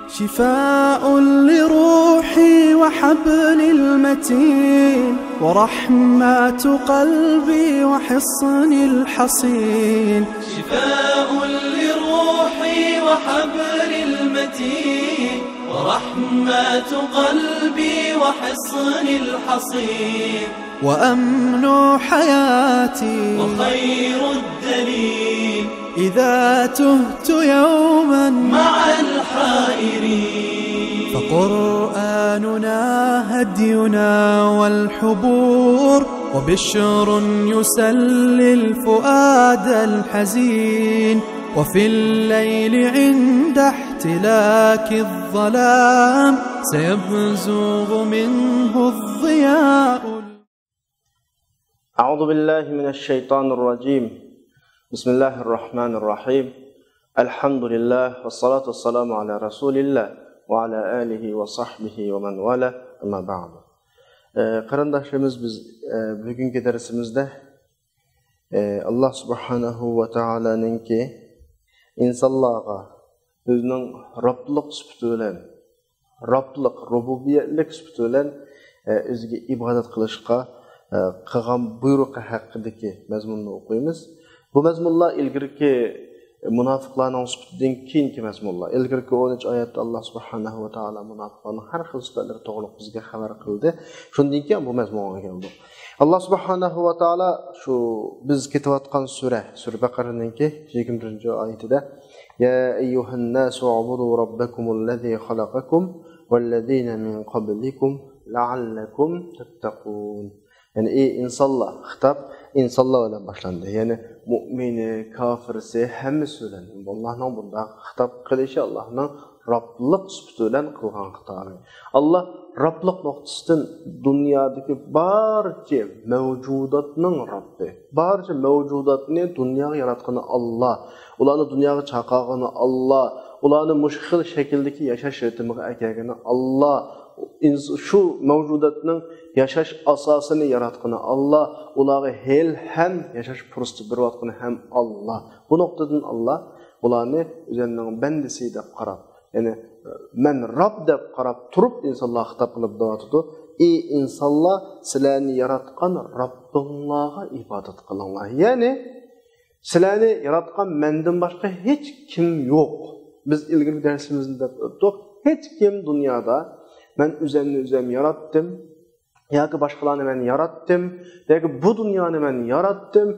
شفاء لروحي وحبل المتين ورحمة قلبي وحصن الحصين شفاء لروحي وحبل المتين ورحمة قلبي وحصن الحصين وأمن حياتي وخير الدليل إذا تهت يوما مع الحائرين فقرآننا هدينا والحبور وبشر يسلي الفؤاد الحزين وفي الليل عند احتلاك الظلام سيبزغ منه الضياء. أعوذ بالله من الشيطان الرجيم. بسم الله الرحمن الرحيم. الحمد لله والصلاة والسلام على رسول الله وعلى آله وصحبه ومن والاه. أما بعد. Qarindoshlarimiz, biz bugungi darsimizda Allah subhanahu va taolaninki insonlarga o'zining Roblik sifati bilan, Roblik, rububiyatlik sifati bilan o'ziga ibodat qilishga qilgan buyruqi haqidagi mazmunni o'qiymiz. Bu mazmunlar ilgirki munofiqlarning sifatidan keyingi mazmunlar. Ilgirki 13 oyatda Allah subhanahu va taolo munofiqlarning har xil sifatlari to'g'ri bizga xabar qildi. Shundan keyin bu mazmunga keldi. Allah subhanahu va taolo shu biz ketayotgan sura Baqaraninki 21-oyatida ya ayyuhan nasu ubudu robbakumul-lezî xalaqakum vel-lezîne min qablikum la'allakum tattaqun. Yani insanlar, hitap insanlar bilan boshlandı. Yani mu'mini, kafirsi hammasi bilan Allohning bunda hitap qilishi Allohning Roblik sifati bilan qilgan xitobi. Allah Roblik nuqtasidan dunyodagi barcha mavjudotning Robbi, barcha mavjudotni dunyoga yaratgani Allah, ularni dunyoga chaqirgani Allah, ularni mushkil shakldagi yashash ritmiga akagani Allah, şu mavjudotning yashash asosini yaratgani Allah, ularga hel ham yashash fursati berayotgani ham Allah. Bu nuqtadan Allah ularni o'zining bandasi deb qarab, ya'ni men Rob deb qarab turib insonlar xitob qilib deyotdi. Ey insonlar, sizlarni yaratgan Robbinglarga ibodat qilinglar. Ya'ni sizlarni yaratgan mendan boshqa hech kim yo'q. Biz ilgari darsimizda o'tdik. Hech kim dunyoda men o'zim yaratdim yoki boshqalarni men yaratdim yoki bu dunyoni men yaratdim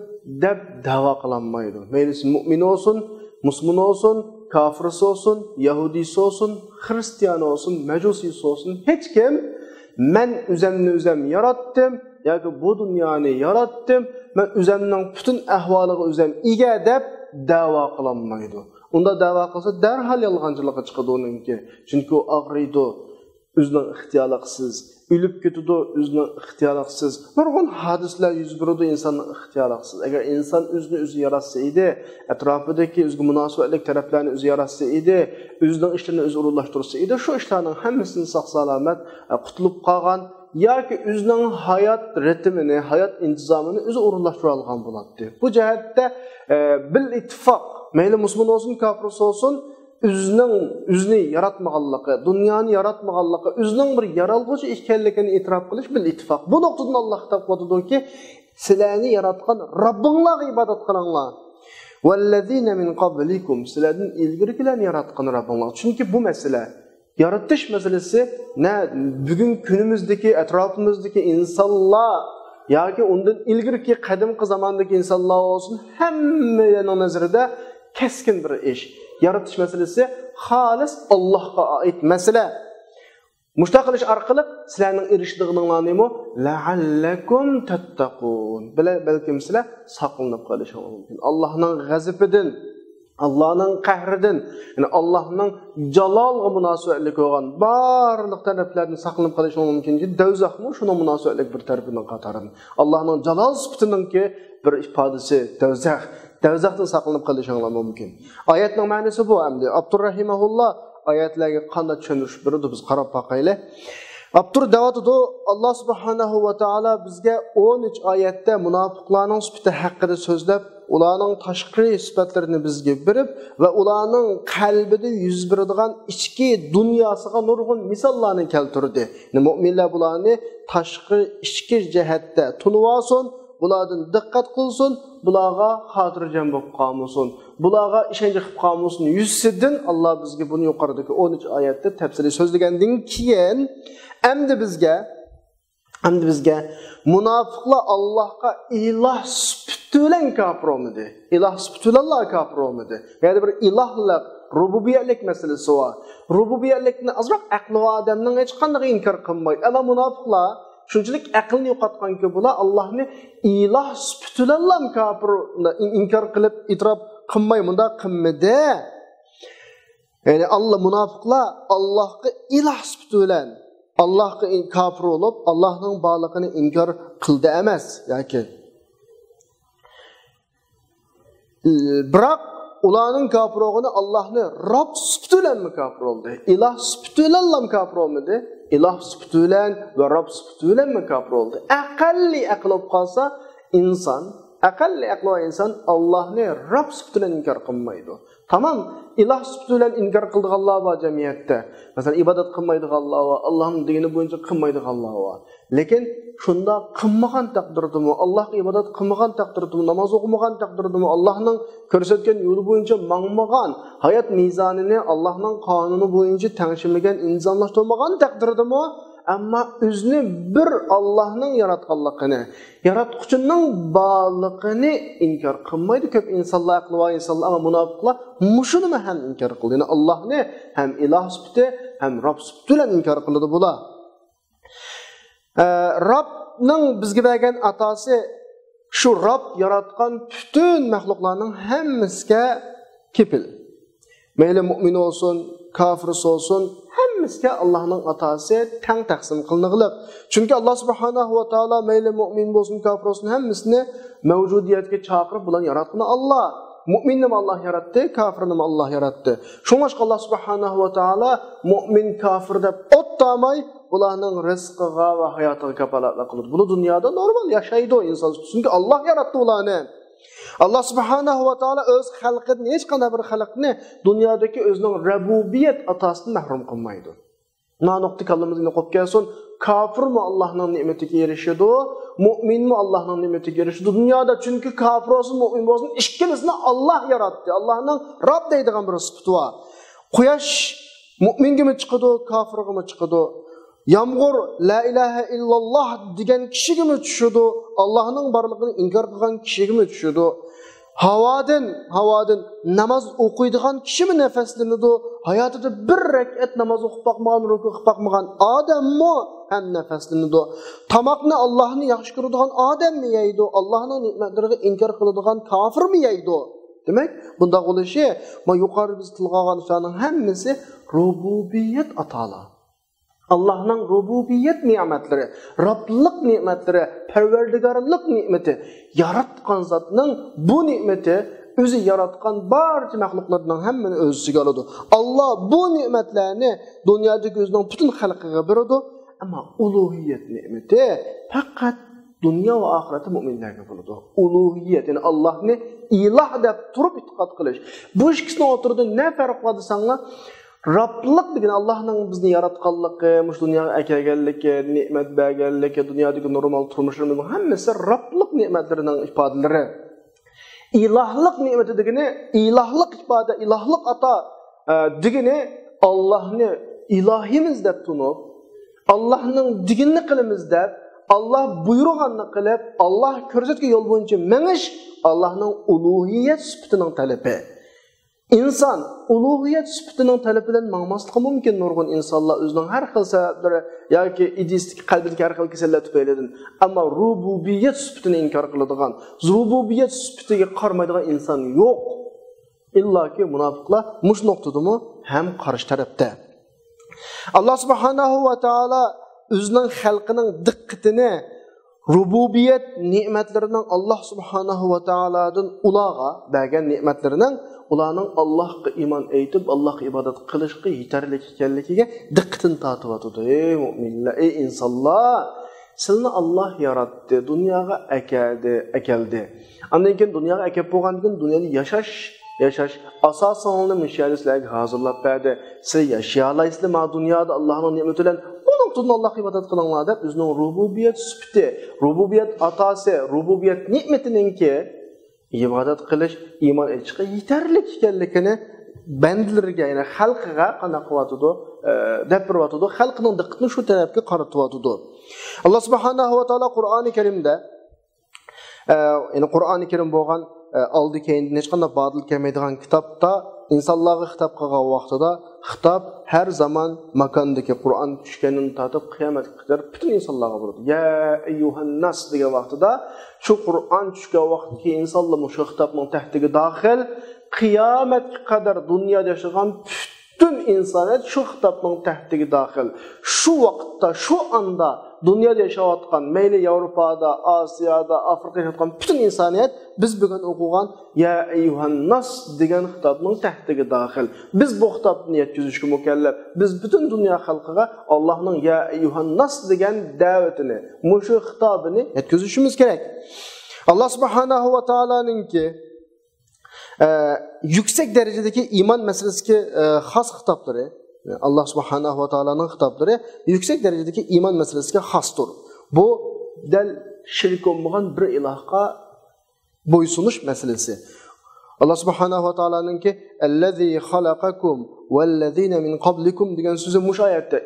deb da'vo qilolmaydi. Mayli mu'min olsun, musulmon olsun, kafirsi olsun, yahudisi olsun, xristiyan olsun, majusisi olsun, hech kim men o'zim yaratdim yoki bu dunyoni yaratdim, men o'zimning butun ahvoliga o'zim ega deb da'vo qilolmaydi. Unda da'vo qilsa darhol yolg'onchilikka chiqadi uningki. Chunki u og'riydi, o'zining ixtiyoriqsiz, o'lib ketadi, o'zining ixtiyoriqsiz. Nurg'un hadislar yuz beradi insonning ixtiyoriqsiz. Agar inson o'zini o'zi yaratsa edi, atrofidagi o'ziga munosabatlik taraflarni o'zi yaratsa edi, o'zining ishlarini o'zi o'rinlashtirsa edi, shu ishlarning hammasini sog' salomat qutulib qolgan yoki o'zining hayot ritmini, hayot intizomini o'zi o'rinlashtira olgan bo'ladi. Bu jihatda bil ittifoq, mayli musulmon olsun, kafir olsun, o'zini yaratmaganligi, dunyoni yaratmaganligi, o'zining bir yaralg'uchi ekanligini e'tirof qilish bil ittifoq. Bu nuqtadan Alloh xitob qiladi-ki, sizlarni yaratgan Robbinglarga ibodat qilinglar. Vallazina min qablikum, sizlardan ilgarilarni yaratgan Robbinglar. Chunki bu masala, yaratish masalasi bugun kunimizdagi atrofimizdagi insonlar yoki undan ilgirki qadimgi zamondagi insonlar olsun, hammaning nazarida keskin bir ish. Yaratish masalasi xolis Allohga oid masala. Mushtaq qilish orqali sizlarning erishdiğinizlar nima? La'allakum tattaqun. Balkim sizlar saqlanib qolishingiz mumkin. Allohning g'azabidan, Allohning qahridan, ya'ni Allohning jalolga munosabatli bo'lgan barliq taraflarni saqlanib qolishingiz mumkin. Dozaqmi shuna munosabatli bir tarafidan qatorida. Allohning jalol sifatiningki bir ifodasi dozaq. Dozaqdan saqlanib qolishingiz mumkin. Oyatning ma'nosi bu hamda Abdurrahimahulloh oyatlarga qanday tushunish berdi biz qarab boqaylik. Abdur davotida Allah subhanahu va taolo bizga 13 oyatda munofiqlarning sifati haqida so'zlab, ularning tashqi sifatlarini bizga berib va ularning qalbida yuz beradigan ichki dunyosiga nurg'un misollarni keltirdi. Mu'minlar bularni tashqi ichki jihatda tunib olsin, bulardan diqqat qilsin, bularga xotirjam bo'lib qolmasin, bularga ishonch qilib qolmasin. Yusidan Alloh bizga buni yuqoridagi 13 oyatda tafsili so'zlagandan keyin endi bizga munofiqlar Allohga iloh sifatlan kafir olmadi. Iloh sifatlanlar kafir olmadi. Ya'ni bir ilohlik, rububiyatlik masalasi var. Rububiyatlikni azroq aqli odamning hech qanday inkor qilmaydi. Ammo munofiqlar shunchalik aqlni yo'qotganki, bular Allohni iloh sifatlan kafir inkor qilib itrof qilmay bunda qilmadi. Ya'ni munofiqlar Allohga iloh sifatlan Allah'a kafir olup Allah'ın bağlılığını inkar kıldı emas yoki. Biroq ularning kafir olduğunu Allah'ını Rabb sifatıyla mı kafir oldu? İlah sifatıyla mı kafir olmadı? İlah sifatıyla ve Rabb sifatıyla mı kafir oldu? Aqalli aql olib qalsa insan, aqalli aqli insan Allah'ını Rabb sifatıyla inkar qilmaydi. Tamam, ilah sifatıyla inkar qildiganlar var jamiyatda. Mesela ibadat qilmaydiganlar var, Allah'ın dini bo'yicha qilmaydiganlar var. Lekin shunda qilmagan taqdirdimi, Allohga ibadat qilmagan taqdirdimi, namoz o'qimagan taqdirdimi, Allohning ko'rsatgan yo'li bo'yicha mangmagan, hayot mezonini Allohning qonuni bo'yicha tangshilmagan insonlar bo'lmagan taqdirdimi, ammo o'zini bir Allohning yaratganligini, yaratquchining borlig'ini inkor qilmaydi. Ko'p insonlar aqli va insonlar, ammo munofiqlar mushuni ham inkor qildi. Ya'ni Allohni ham iloh sifati, ham Rob sifati bilan inkor qildi bular. Robning bizga bergan atasi shu Rob yaratgan bütün maxluqlarning hammasiga kepil. Mayli mu'min olsun, kafir olsun, hammasiga Allohning atasi tang taqsim qilinadiq. Chunki Alloh subhanahu va taolo mayli mu'min bo'lsin, kafir olsun, hammasini mavjudiyatga chaqirib bularni yaratgan Alloh. Mu'minni Alloh yaratdi, kafirni Alloh yaratdi. Shunga Alloh subhanahu va taolo mu'min kafir deb o'ttamay bularning rizqiga va hayotiga kafolatlik qildi. Buni dunyoda normal yashaydi inson. Chunki Alloh yaratdi ularni. Allah subhanahu va taolo o'z xalqini, hech qanday bir xalqni dunyodagi o'zining rububiyat atosidan mahrum qilmaydi. Ma'noqti kallamizini qo'yib kelsin, kafirmi Allohning ne'matiga erishadi, mu'minmi Allohning ne'matiga erishadi. Dunyoda chunki kafir bo'lsin, mu'min bo'lsin, ikkilisini Alloh yaratdi. Allohning Robb deydigan bir sifati bor. Quyosh mu'mingami chiqadi, kafirgami chiqadi. Yağmur la ilahe illallah degan kishigami tushadi, Allohning borlig'ini inkor qilgan kishigami tushadi. Havodan namoz o'qiydigan kishimi nafaslanadi, hayotida bir rakat namoz o'qib boqmagan, ruku qilib boqmagan odammi ham nafaslanadi. Tamoqni Allohni yaxshi ko'radigan odammi yeydi, Allohning ne'matlariga inkor qiladigan kofirmi yeydi? Demak, bunda bo'lishi, men yuqori biz tilga olgan so'zlarning hammasi rububiyat atala. Allah'ın rububiyet nimetleri, Rablık nimetleri, perverdigarlık nimeti, yaratkan zatının bu nimeti, özü yaratkan barca mahluklardan hemen özüsü geliyordu. Allah bu nimetlerini dünyadaki özünün bütün halkıya veriyordu. Ama uluhiyet nimeti fakat dünya ve ahireti müminlerine buludu. Uluhiyet, yani Allah'ını ilah deyip durup itiqat kılış. Bu ikisine oturdu, ne fark vardı sana? Rablık degan Allah'ın bizni yaratganligi, mush dunyoga kelganligi, ne'mat berganligi, dunyodagi normal turmushimizning hammasi Rablık ne'matlarining ifodalari. İlahlık ne'mati degani, ilahlık ifoda, ilahlık ata degani Allohni ilohimiz deb tunib, Allohning diginni qilamiz deb, Allah buyurganini qilib, Allah ko'rsatgan yo'l bo'yicha menish Allohning uluhiyat sifatining talabi. İnsan uluhiyat sifatının talebinden mağmaslığı mümkün nurgun insanlar özünün her xil sebeplere yoki ideistik qalbidagi har xil kasallar tufaylidan ama rububiyat sifatini inkar qiladigan, rububiyat sifatiga qarmaydigan inson yo'q. İllaki munofiqlar mush nuqtadami ham qarshi tarafda. Allah subhanahu va taolo o'zining xalqining diqqatini rububiyat ne'matlarining Allah subhanahu va taolodan ularga bergan ne'matlarining ularning Allohga iymon aytib, Allohga ibodat qilishga yetarli ekanligiga diqqatini tortib o'tdi. Ey mu'minlar, ey insonlar, Sizni Allah yaratdı, dunyoga akeldi. Ondan keyin dunyoga akab bo'lgandan keyin dunyoda yashash asosini mishali sizlarga hozirlab berdi. Siz yashay olasizlar ma dunyoda Allohning ne'mati bilan. Onun tutun Allah'a ibadet kılınlar deb özünün rububiyet süpti, rububiyet atası, rububiyet nimetinin ki ibadet kılış, iman etişke yeterlik ekanligini bendilerge, yani halkıga qana qıvatıdı, depirvatıdı, halkının diqqatini şu tarafga qaratıvatıdı. Allah subhanahu wa ta'ala Kur'an-ı Kerim'de, yani Kur'an-ı Kerim bo'lgan aldı keyin hech qanday badil kelmaydigan kitapta insanlarga xitob qilgan vaqtida xitob har zaman makondagi Qur'on tushganini tatib qiyomatga qadar butun insonlarga bo'ladi. Ya ayyuhan nas degan vaqtida shu Qur'on tushgan vaqtdagi insonlar shu xitobning tahtiga daxil qiyomatga qadar dunyoda yashagan butun insoniyat shu xitobning tahtiga daxil. Shu vaqtda, shu anda dunyoda yashayotgan, mayli Yevropada, Osiyada, Afrikada yashayotgan butun insoniyat biz bugun o'qigan ya ayyuhan nas degan xitobning tahtiga daxil. Biz bu xitobni yetkazishga mukallaf. Biz butun dunyo xalqiga Allohning ya ayyuhan nas degan da'vatini, mushu xitobini yetkazishimiz kerak. Allah subhanahu va taolaninki yüksek derecedeki iman meselesiga xos xitoblari, Allah subhanahu wa ta'ala'nın hitapları yüksek derecedeki iman meselesiga xosdir. Bu del şirk olmagan bir ilahqa boysunuş meselesi. Allah subhanahu wa ta'ala'nın ki "Ellezî halakakum vellezîne min qablikum" degan so'zi mush oyatda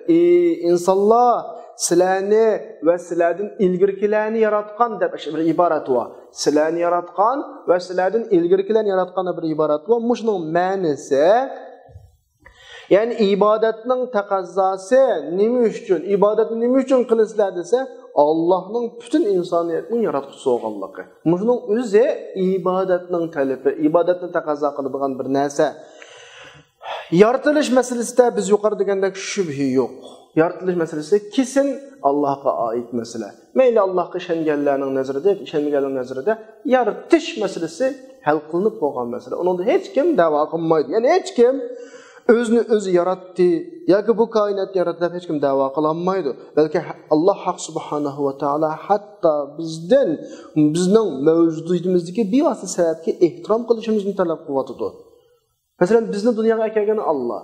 insonlar sizlarni va sizlardan ilgirkilarni yaratgan deb bir iborat va sizlarni yaratgan va sizlardan ilgirkilarni yaratgan bir iborat va mushning ma'nosi yani ibadetning taqozosi nima uchun, ibodatni nima uchun qilasizlar desa, Allohning butun insoniyatning yaratquchisi bo'lganligi. Buning o'zi ibodatning talabi, ibodatni taqozo qiladigan bir narsa. Yaratilish masalasida biz yuqori degandek shubhi yo'q. Yaratilish masalasi kesin Allohga oid masala. Mayli Allohga ishonganlarning nazarida, ishonmaganlarning nazarida yaratish masalasi hal qilinib bo'lgan masala. Unda hech kim da'vo qilmaydi. Ya'ni hech kim özünü özü yarattı, ya ki bu kainat yarattı, hiç kim dava kılanmaydı. Belki Allah Hak Subhanahu wa Ta'ala hatta bizden mevcudiyetimizdeki bir vasıta sebepki ihtiram kılışımızın talep kuvvetıdır. Mesela bizni dünyaya kelgen Allah.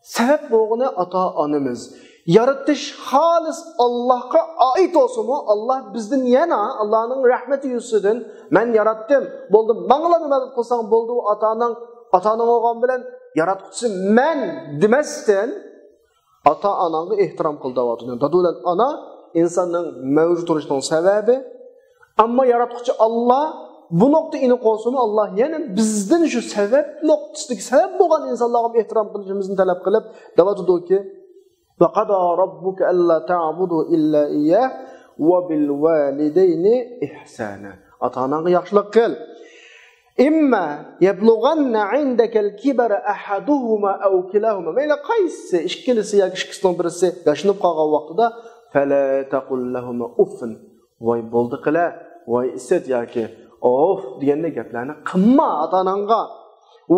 Sebep boğuna ata-anamız. Yaratış halis Allah'a ait olsun mu? Allah bizden yana, Allah'ın rahmeti yüzünden ben yarattım, buldum. Bana bir medet kılsan buldu atanın olgan bilen yaratquchisi men demasdan ata-onaga ehtirom qildi. Dadulan ana insonning mavjud bo'lishining sababi, ammo yaratquchi Allah bu nuqta ini qo'ysin, Allah yana bizdan shu sabab nuqtasidagi sabab bo'lgan insonlarga ehtirom qilishimizni talab qilib, davatudiki va qada robbuka alla ta'budu illa iyyah va bil validayni ihsana. Ata-onaga yaxshilik qil. İmma yablughanna indakel kibara ahaduhuma aw kilahuma. Mayli qaysi ikkilisi yoki ikkisining birisi yashinib qolgan vaqtida fala taqul lahuma uffin. Voy bo'ldi qila, voy isat yoki of deganda gaplarni qilma ota-onangga.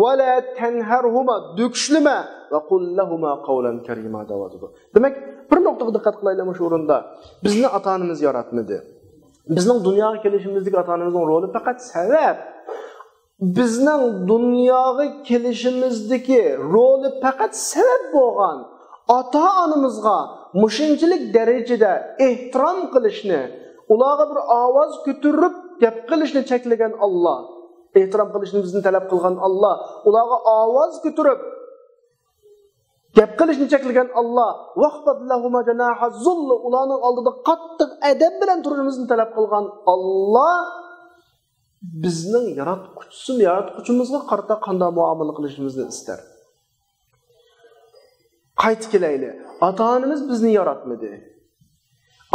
Wala tanharhuma dukishlima va qul lahuma qawlan karima dawatudu. Demak, bir nuqtaga diqqat qilaylik shu o'rinda. Bizni ota-onamiz yaratmadi. Bizning dunyoga kelishimizdagi ota-onamizning roli faqat sabab. Bizning dunyoga kelishimizdagi roli faqat sabab bo'lgan ota-onamizga mushunchalik darajada ehtirom qilishni, ularga bir ovoz ko'tarib gap qilishni cheklagan Allah, ehtirom qilishni bizni talab qilgan Allah, ularga ovoz ko'tarib gap qilishni cheklagan Allah, waqfad lahuma janaha zull, ularning oldida qattiq adab bilan turishimizni talab qilgan Allah bizning yaratquchimizga qarata qanday muomala qilishimizni istar. Qaytib kelaylik. Ota-onamiz bizni yaratmadi.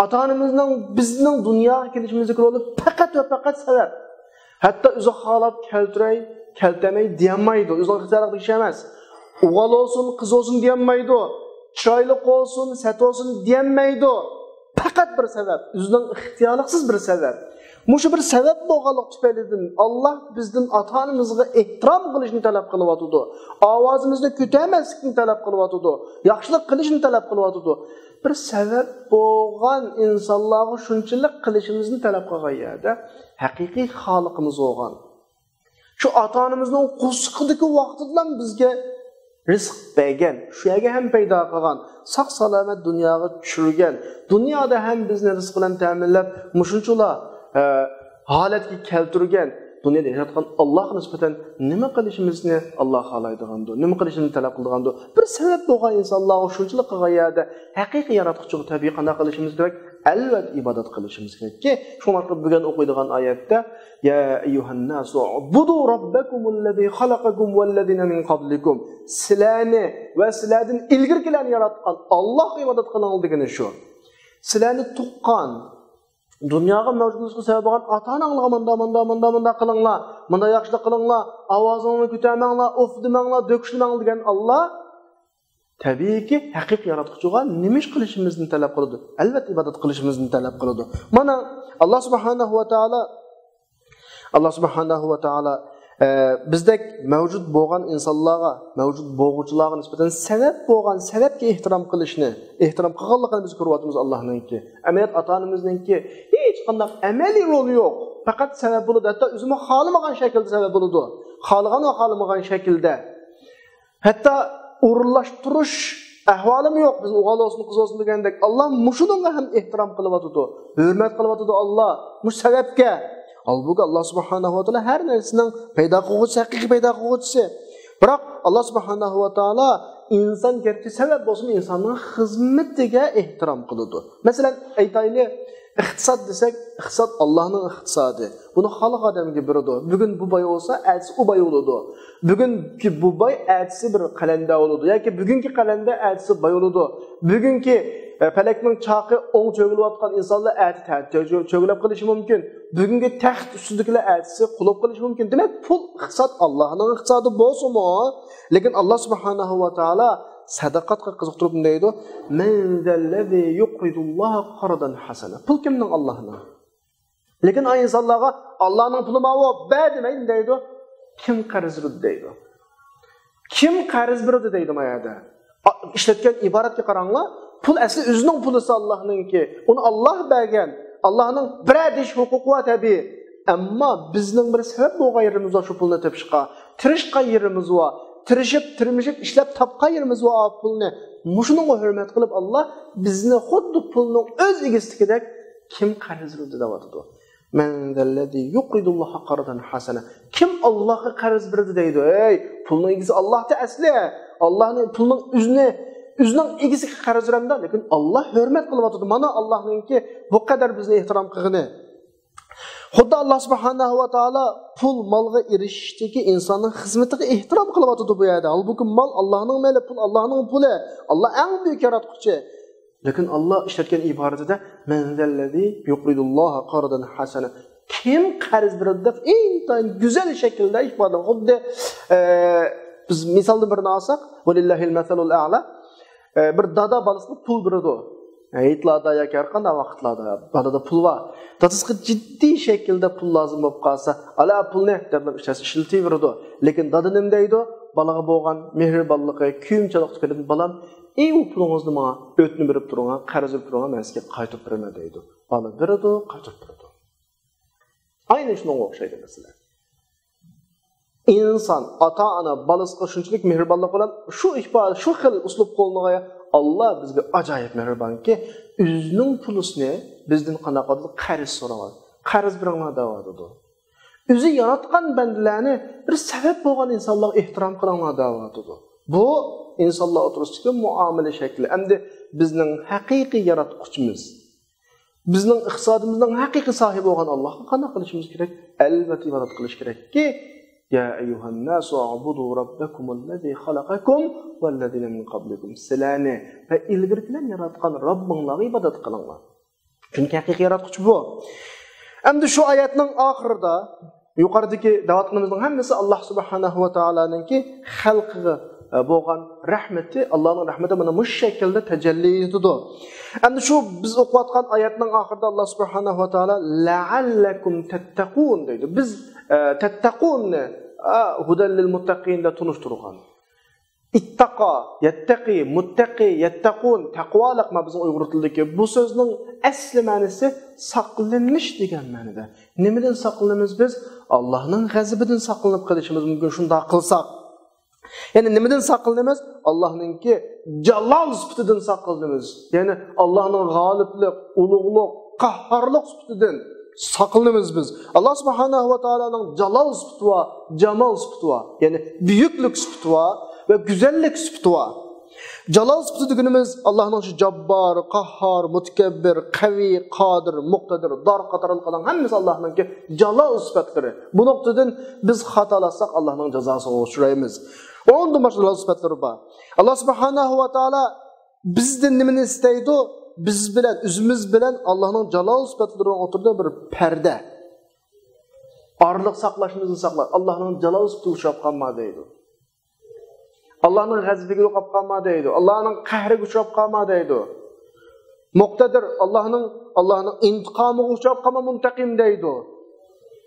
Ota-onamizning bizning dunyoga kelishimizga roli faqat va faqat sabab. Hatto o'zi xohlab keltirmay demaydi. O'zining ixtiyorida ish emas. O'g'il olsun, qiz olsun demaydi. Chiroyli olsun, sat olsun demaydi. Faqat bir sabab, o'zining ixtiyorsiz bir sabab. Muşu bir sebep bo'lganlik tufaylidan Allah bizden ata-onamizga ehtirom qilishni talab qilyapti. Ovozimizni ko'tarmaslikni talab qilyapti. Yaxshilik qilishni talab qilyapti. Bir sebep bo'lgan insonlarga shunchalik qilishimizni talab qilgan yerda haqiqiy xoliqimiz bo'lgan. Shu ata-onamizning qo'shiqidagi vaqtidan bizga rizq bergan, shu yerga ham paydo qilgan, sog' salomat dunyoga tushirgan, dunyoda ham bizni rizq bilan ta'minlab, mushunchalar holatga keltirgan, dunyoda yaratgan Allohga nisbatan nima qilishimizni Alloh xohlaydigandi, nima qilishimizni talab qilgandi. Bir sabab bo'lgan insonlarga shunchalik qilgan yerda haqiqiy yaratuvchiga tabiiy qanday qilishimiz kerak? Albatta ibodat qilishimiz kerak. Shunga bugun o'qiydigan oyatda ya ayyuhan nasu ubudu robbakumul-lezî xalaqakum vel-lezîne min qablikum. Sizlarni va sizlardan ilgirkilarni yaratgan Allohga ibodat qiling degani shu. Sizlarni tuqqan dunyoga mavjudlig'iga sabab bo'lgan ota-onanglarga manda qilinglar, manda yaxshilik qilinglar, ovozingni ko'tarmanglar, of demanglar, do'kishmanglar degan Alloh tabiiyki haqiqiy yaratuvchiga nima ish qilishimizni talab qiladi? Albatta ibodat qilishimizni talab qiladi. Mana Alloh subhanahu va taolo bizdek mavjud bo'lgan insonlarga, mavjud bo'lg'uvchilarga nisbatan sabab bo'lgan, sababga ehtirom qilganligini biz ko'ryapmiz Allohninki. Amaliyot ota-onamizningki hech qanday amaliy roli yo'q. Faqat sabab bo'ladi. Hatto o'zimiz xohlamagan shaklda sabab bo'ladi. Xohlagan va xohlamagan shaklda. Hatto o'rinlashtirish ahvolim yo'q. Biz o'g'il olsin, qiz olsin degandek Alloh mushunga ham ehtirom qilyapti. Hurmat qilyapti Alloh. Mush sababga Albuki Allah subhanahu wa ta'ala her narsaning paydo qiluvchisi, haqiqiy paydo qiluvchisi. Biroq Allah subhanahu wa ta'ala inson gerçi sabab bo'lsin, insonning xizmatiga ehtirom qiladi. Masalan, aytaylik, iqtisod desak, iqtisod Allohning iqtisodi. Buni xalq odamga beradi. Bugun bu boy olsa, ertasi u boy bo'ladi. Bugunki bu boy, ertasi bir qalanda bo'ladi. yoki bugunki qalanda, ertasi boy bo'ladi. Bugunki Felekning chaqi o'ng cho'g'ilayotgan insonlar erta cho'g'ilab qilishi mumkin. Bugungi taxt ustidagilar ertasi qulab qilishi mumkin. Demak, pul iqtisod Allohning iqtisodi bo'lsa-mu, lekin Alloh subhanahu va taolo sadaqatga qiziqtirib deydi: "Men zallazi yuqridulloha qardan hasana." Pul kimning? Allohning. Lekin ay insonlarga Allohning puli ma'vo bermaydi deydi. Kim qarz berdi deydi. Kim qarz berdi deydi mayada. İşletgan iboratga qaranglar. Pul asli o'zining pulisi Allohninki. Uni Alloh bergan. Allohning biradish huquqi va tabiiy. Ammo bizning bir sabab bo'lgan yerimiz va shu pulni topishga, tirishgan yerimiz va tirmishib ishlab topgan yerimiz va pulni mushunga hurmat qilib Alloh bizni xuddi pulning o'z egisidek kim qarz berdi deydi. Men zallazi yuqridulloha qardan hasana. Kim Allohga qarz berdi deydi. Ey, pulning egisi Allohda asli. Allohning pulning o'zining egisiga qarz beramda, lekin Alloh hurmat qilyapti. Mana Allohninki bu qadar bizni ehtirom qilgani. Xuddi Alloh subhanahu va taolo pul molga erishishdagi insonning xizmatiga ehtirom qilyapti bu yerda. Halbuki mol Allohning mali, pul Allohning puli. Alloh eng buyuk yaratuvchi. Lekin Alloh ishlatgan iboratida men zallazi yuqridulloha qardan hasana. Kim qarz beradi deb intayin go'zal shaklda ifoda. Xuddi biz misoldan birini olsak, valillahil masalul a'la. Bir dada balasına pul beradi. Aytlarda yoki har qanday vaqtlarda dadada pul bor. Dadasiga jiddiy shaklda pul lozim bo'lib qolsa, ala pulni deb ishlatib. Lekin dada nima deydi? Balaga bo'lgan mehribonligi, kuyimchilik qilib balam, "Ey, u pulingizni menga o'tni berib turing, qarz berib turing, men sizga qaytarib beraman" deydi. Bala beradi, qaytarib beradi. Ayni shunga o'xshaydi masalan. İnsan, ata-ana, balasiga shunchalik mehribonlik bilan shu xil uslub qo'llangan Alloh bizga ajoyib mehribonki, o'zining pulisini bizdan qanday qilib qarz so'raydi. Qarz beringlar deydi. O'zi yaratgan bandalarni bir sabab bo'lgan insonlarga ehtirom qilinglar deydi. Bu insonlar o'tirisidagi muomala shakli. Endi bizning haqiqiy yaratuvchimiz, bizning iqtisodimizning haqiqiy sohibi bo'lgan Allohga qanday qilishimiz kerak? Albatta ibodat qilish kerakki, ya ayyuhan nasu ubudu robbakumul-lezî xalaqakum vel-lezîne min qablikum. Sizlarni va ilgirkilar yaratgan Robbinglarga ibodat qilinglar. Chunki haqiqiy yaratuvchi bu. Endi shu oyatning oxirida yuqoridagi da'vatlarimizning hammasi Alloh subhanahu va taoloninki xalqiga bo'lgan rahmati, Allohning rahmati mana bu shaklda tajalli etadi. Endi shu biz o'qiyotgan oyatning oxirida Alloh subhanahu va taolo la'allakum tattaqun deydi. Biz tattaqunni hudal lil muttaqin da tunishtirgan. İttaqa, yattaqi, muttaqi, yattaqun, taqvoliq ma bizning Uyg'ur tilidagi bu so'zning asli ma'nosi saqlanish degan ma'noda. Nimadan saqlanamiz biz? Allohning g'azabidan saqlanib qolishimiz mumkin shunda qilsak. Ya'ni nimadan saqlanamiz? Allohningki jalol sifatidan saqlanamiz. Ya'ni Allohning g'oliblik, ulug'lik, qahhorlik sifatidan saqlanamiz biz. Alloh subhanahu va taoloning jalol sifati va jamol sifati va, ya'ni buyuklik sifati va ve güzellik sıfatı var. Jalal sıfatı deganimiz Allah'ın şu jabbar, qahhar, mutakabbir, qavi, qodir, muqtadir, dar qatorliqdan hammasi Allah'ınki jalal sıfatları. Bu noktadan biz xatalasak Allah'ın cezasına uçraymiz. Onda başka sıfatları var. Allah subhanahu va taala bizden nimani isteydi? Biz bilen, özümüz bilen Allah'ın jalal sıfatlarına oturduğu bir perde. Arlık saklaşımızı saklar. Allah'ın jalal sıfatı uçrap kalma deydi. Allah'ın g'azabiga yo'qolib qolma deydi. Allah'ın qahriga uchrab qolma deydi. Muqtadir Allah'ın intiqomiga uchrab qolma muntaqim deydi.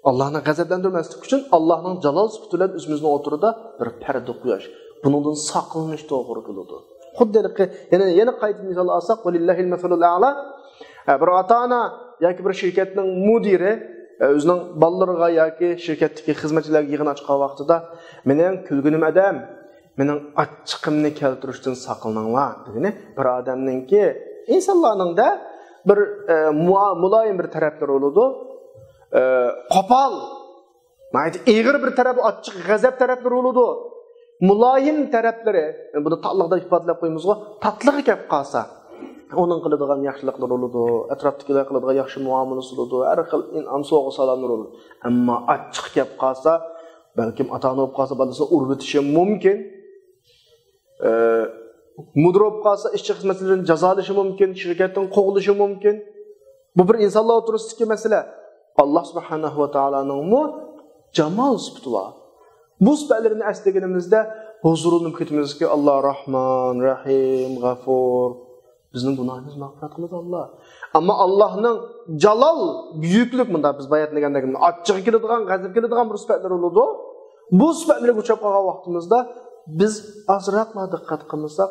Allah'ın g'azablantirmaslik uchun Allah'ın jalol sifati bilan o'zimizning o'tirida bir parda quyosh. Bundan saqlanish to'g'ri keladi. Xuddiki yana qayta misol olsak, valillahil masalul a'la. Bir ota-ona yoki bir shirkatning mudiri o'zining bolalariga yoki shirkatdagi xizmatchilarga yig'in ochgan vaqtida mening kulgunim adam mening achchiqimni keltirishdan saqlaninglar degani bir odamningki insonlarningda bir muloyim bir taraflari bo'ladi. Qo'pol, mayli eg'ir bir tarafi, achchiq g'azab taraflari bo'ladi. Muloyim taraflari, buni tatliqda ifodalab qo'yamiz-ku, tatliqga kelib qolsa, onun qiladigan yaxshiliklari bo'ladi, atrofdagilar qiladigan yaxshi muomalasi bo'ladi, har xil in'om sovg'a salomlar bo'ladi. Ammo achchiq kelib qolsa, balkim ota-ona bo'lib qolsa, bolasini urib o'tishi mumkin. Mudir qalsa ishchi xizmatchilarni jazolashi mumkin, shirkatdan qo'g'ilishi mumkin. Bu bir insonlar o'tirisidagi masala. Alloh subhanahu va taoloning jamol sifati bor. Bu sifatlarni aslaganimizda huzurini ketimizki Alloh Rahman, Rahim, G'afur. Bizning gunohimizni mag'firat qiladi Alloh. Ammo Allohning jalol, buyuklik bunda biz bayatlagandak achchiq keladigan, g'azab keladigan bir sifatlar bo'ladi. Bu sifatlarga uchrab qolgan vaqtimizda biz azroqla diqqat qilmasak,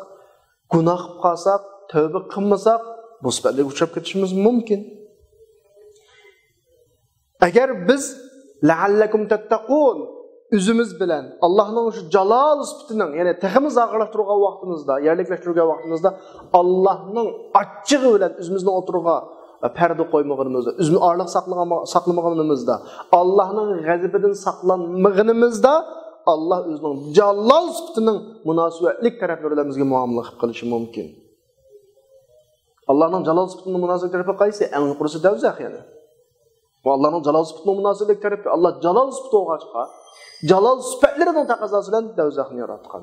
gunoh qilib qolsak, tavba qilmasak, bu sifatlarga uchrab ketishimiz mumkin. Agar biz la'allakum tattaqun o'zimiz bilan Allohning shu jalol sifatining, ya'ni teximiz og'irlashtirgan vaqtimizda, yerliklashtirgan vaqtimizda Allohning achchig'i bilan o'zimizni o'tirgan parda qo'ymaganimizda, o'zimizni orliq saqlamaganimizda, Allohning g'azabidan saqlanmaganimizda Allah o'zining jalol sifatining munosabatlik taraflari bilan bizga muomala qilib qilishi mumkin. Allohning jalol sifatining munosabat tarafi qaysi? Eng yuqorisi davzax yani. Va Allohning jalol sifatining munosabatlik tarafi Allah jalol sifati o'g'achqa, jalol sifatlarining taqozosi bilan davzaxni yaratgan.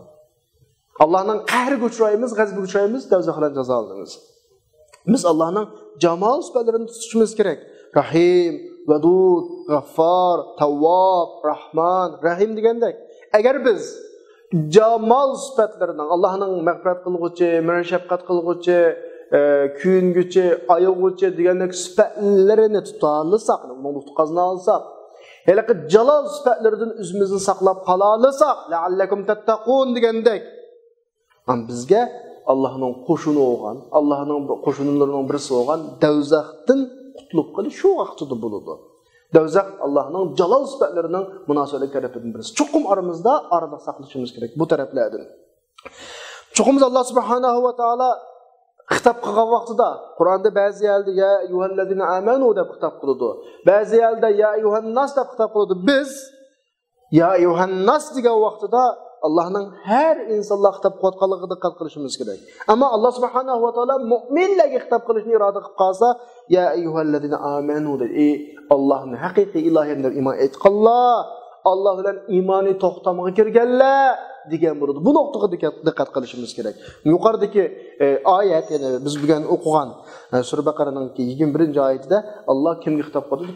Allohning qahriga uchraymiz, g'azabiga uchraymiz, davzax bilan jazolanamiz. Biz Allohning jamol sifatlarini tutishimiz kerak. Rahim, Vadud, G'affar, Tawwab, Rahman, Rahim degandek. Agar biz jamol sifatlaridan Allohning mag'firat qilguvchi, mehr shafqat qilguvchi, kuyunguchi, ayog'uchi degandek sifatlarini tuta olsak, uni tutqazna olsak, haliqi jalol sifatlaridan o'zimizni saqlab qola olsak, la'allakum tattaqun degandek. Bizga Allohning qo'shini bo'lgan, Allohning qo'shinlarining birisi bo'lgan davzaxdan qutlub qilish shu vaqtida bo'ladi. Davzax Allohning jalol sifatlarining munosabat tarafidan birisi. Chuqum arada saqlashimiz kerak bu taraflardan. Chuqumimiz Alloh subhanahu va taolo xitob qilgan vaqtida Qur'onda ba'zi yerda ya ayyuhallazina amanu deb xitob qiladi. Ba'zi yerda ya ayyuhannas deb xitob qiladi. Biz ya ayyuhannas degan vaqtida Allah'ın her insanla hitap qilganligiga diqqat qilishimiz kerak. Ammo Alloh subhanahu va taolo mu'minlarga hitap qilishni iroda qilib qolsa, ya ayyuhallazina amanu de, ey Allohning haqiqiy ilohiyatga iymon etqanlar, Alloh bilan iymoni to'xtamaga kirganlar degan bo'ladi. Bu nuqtaga diqqat qilishimiz kerak. Yuqoridagi oyat, ya'ni biz bugun o'qigan Sura Baqaraning 21-oyatida Alloh kimga hitop qildi?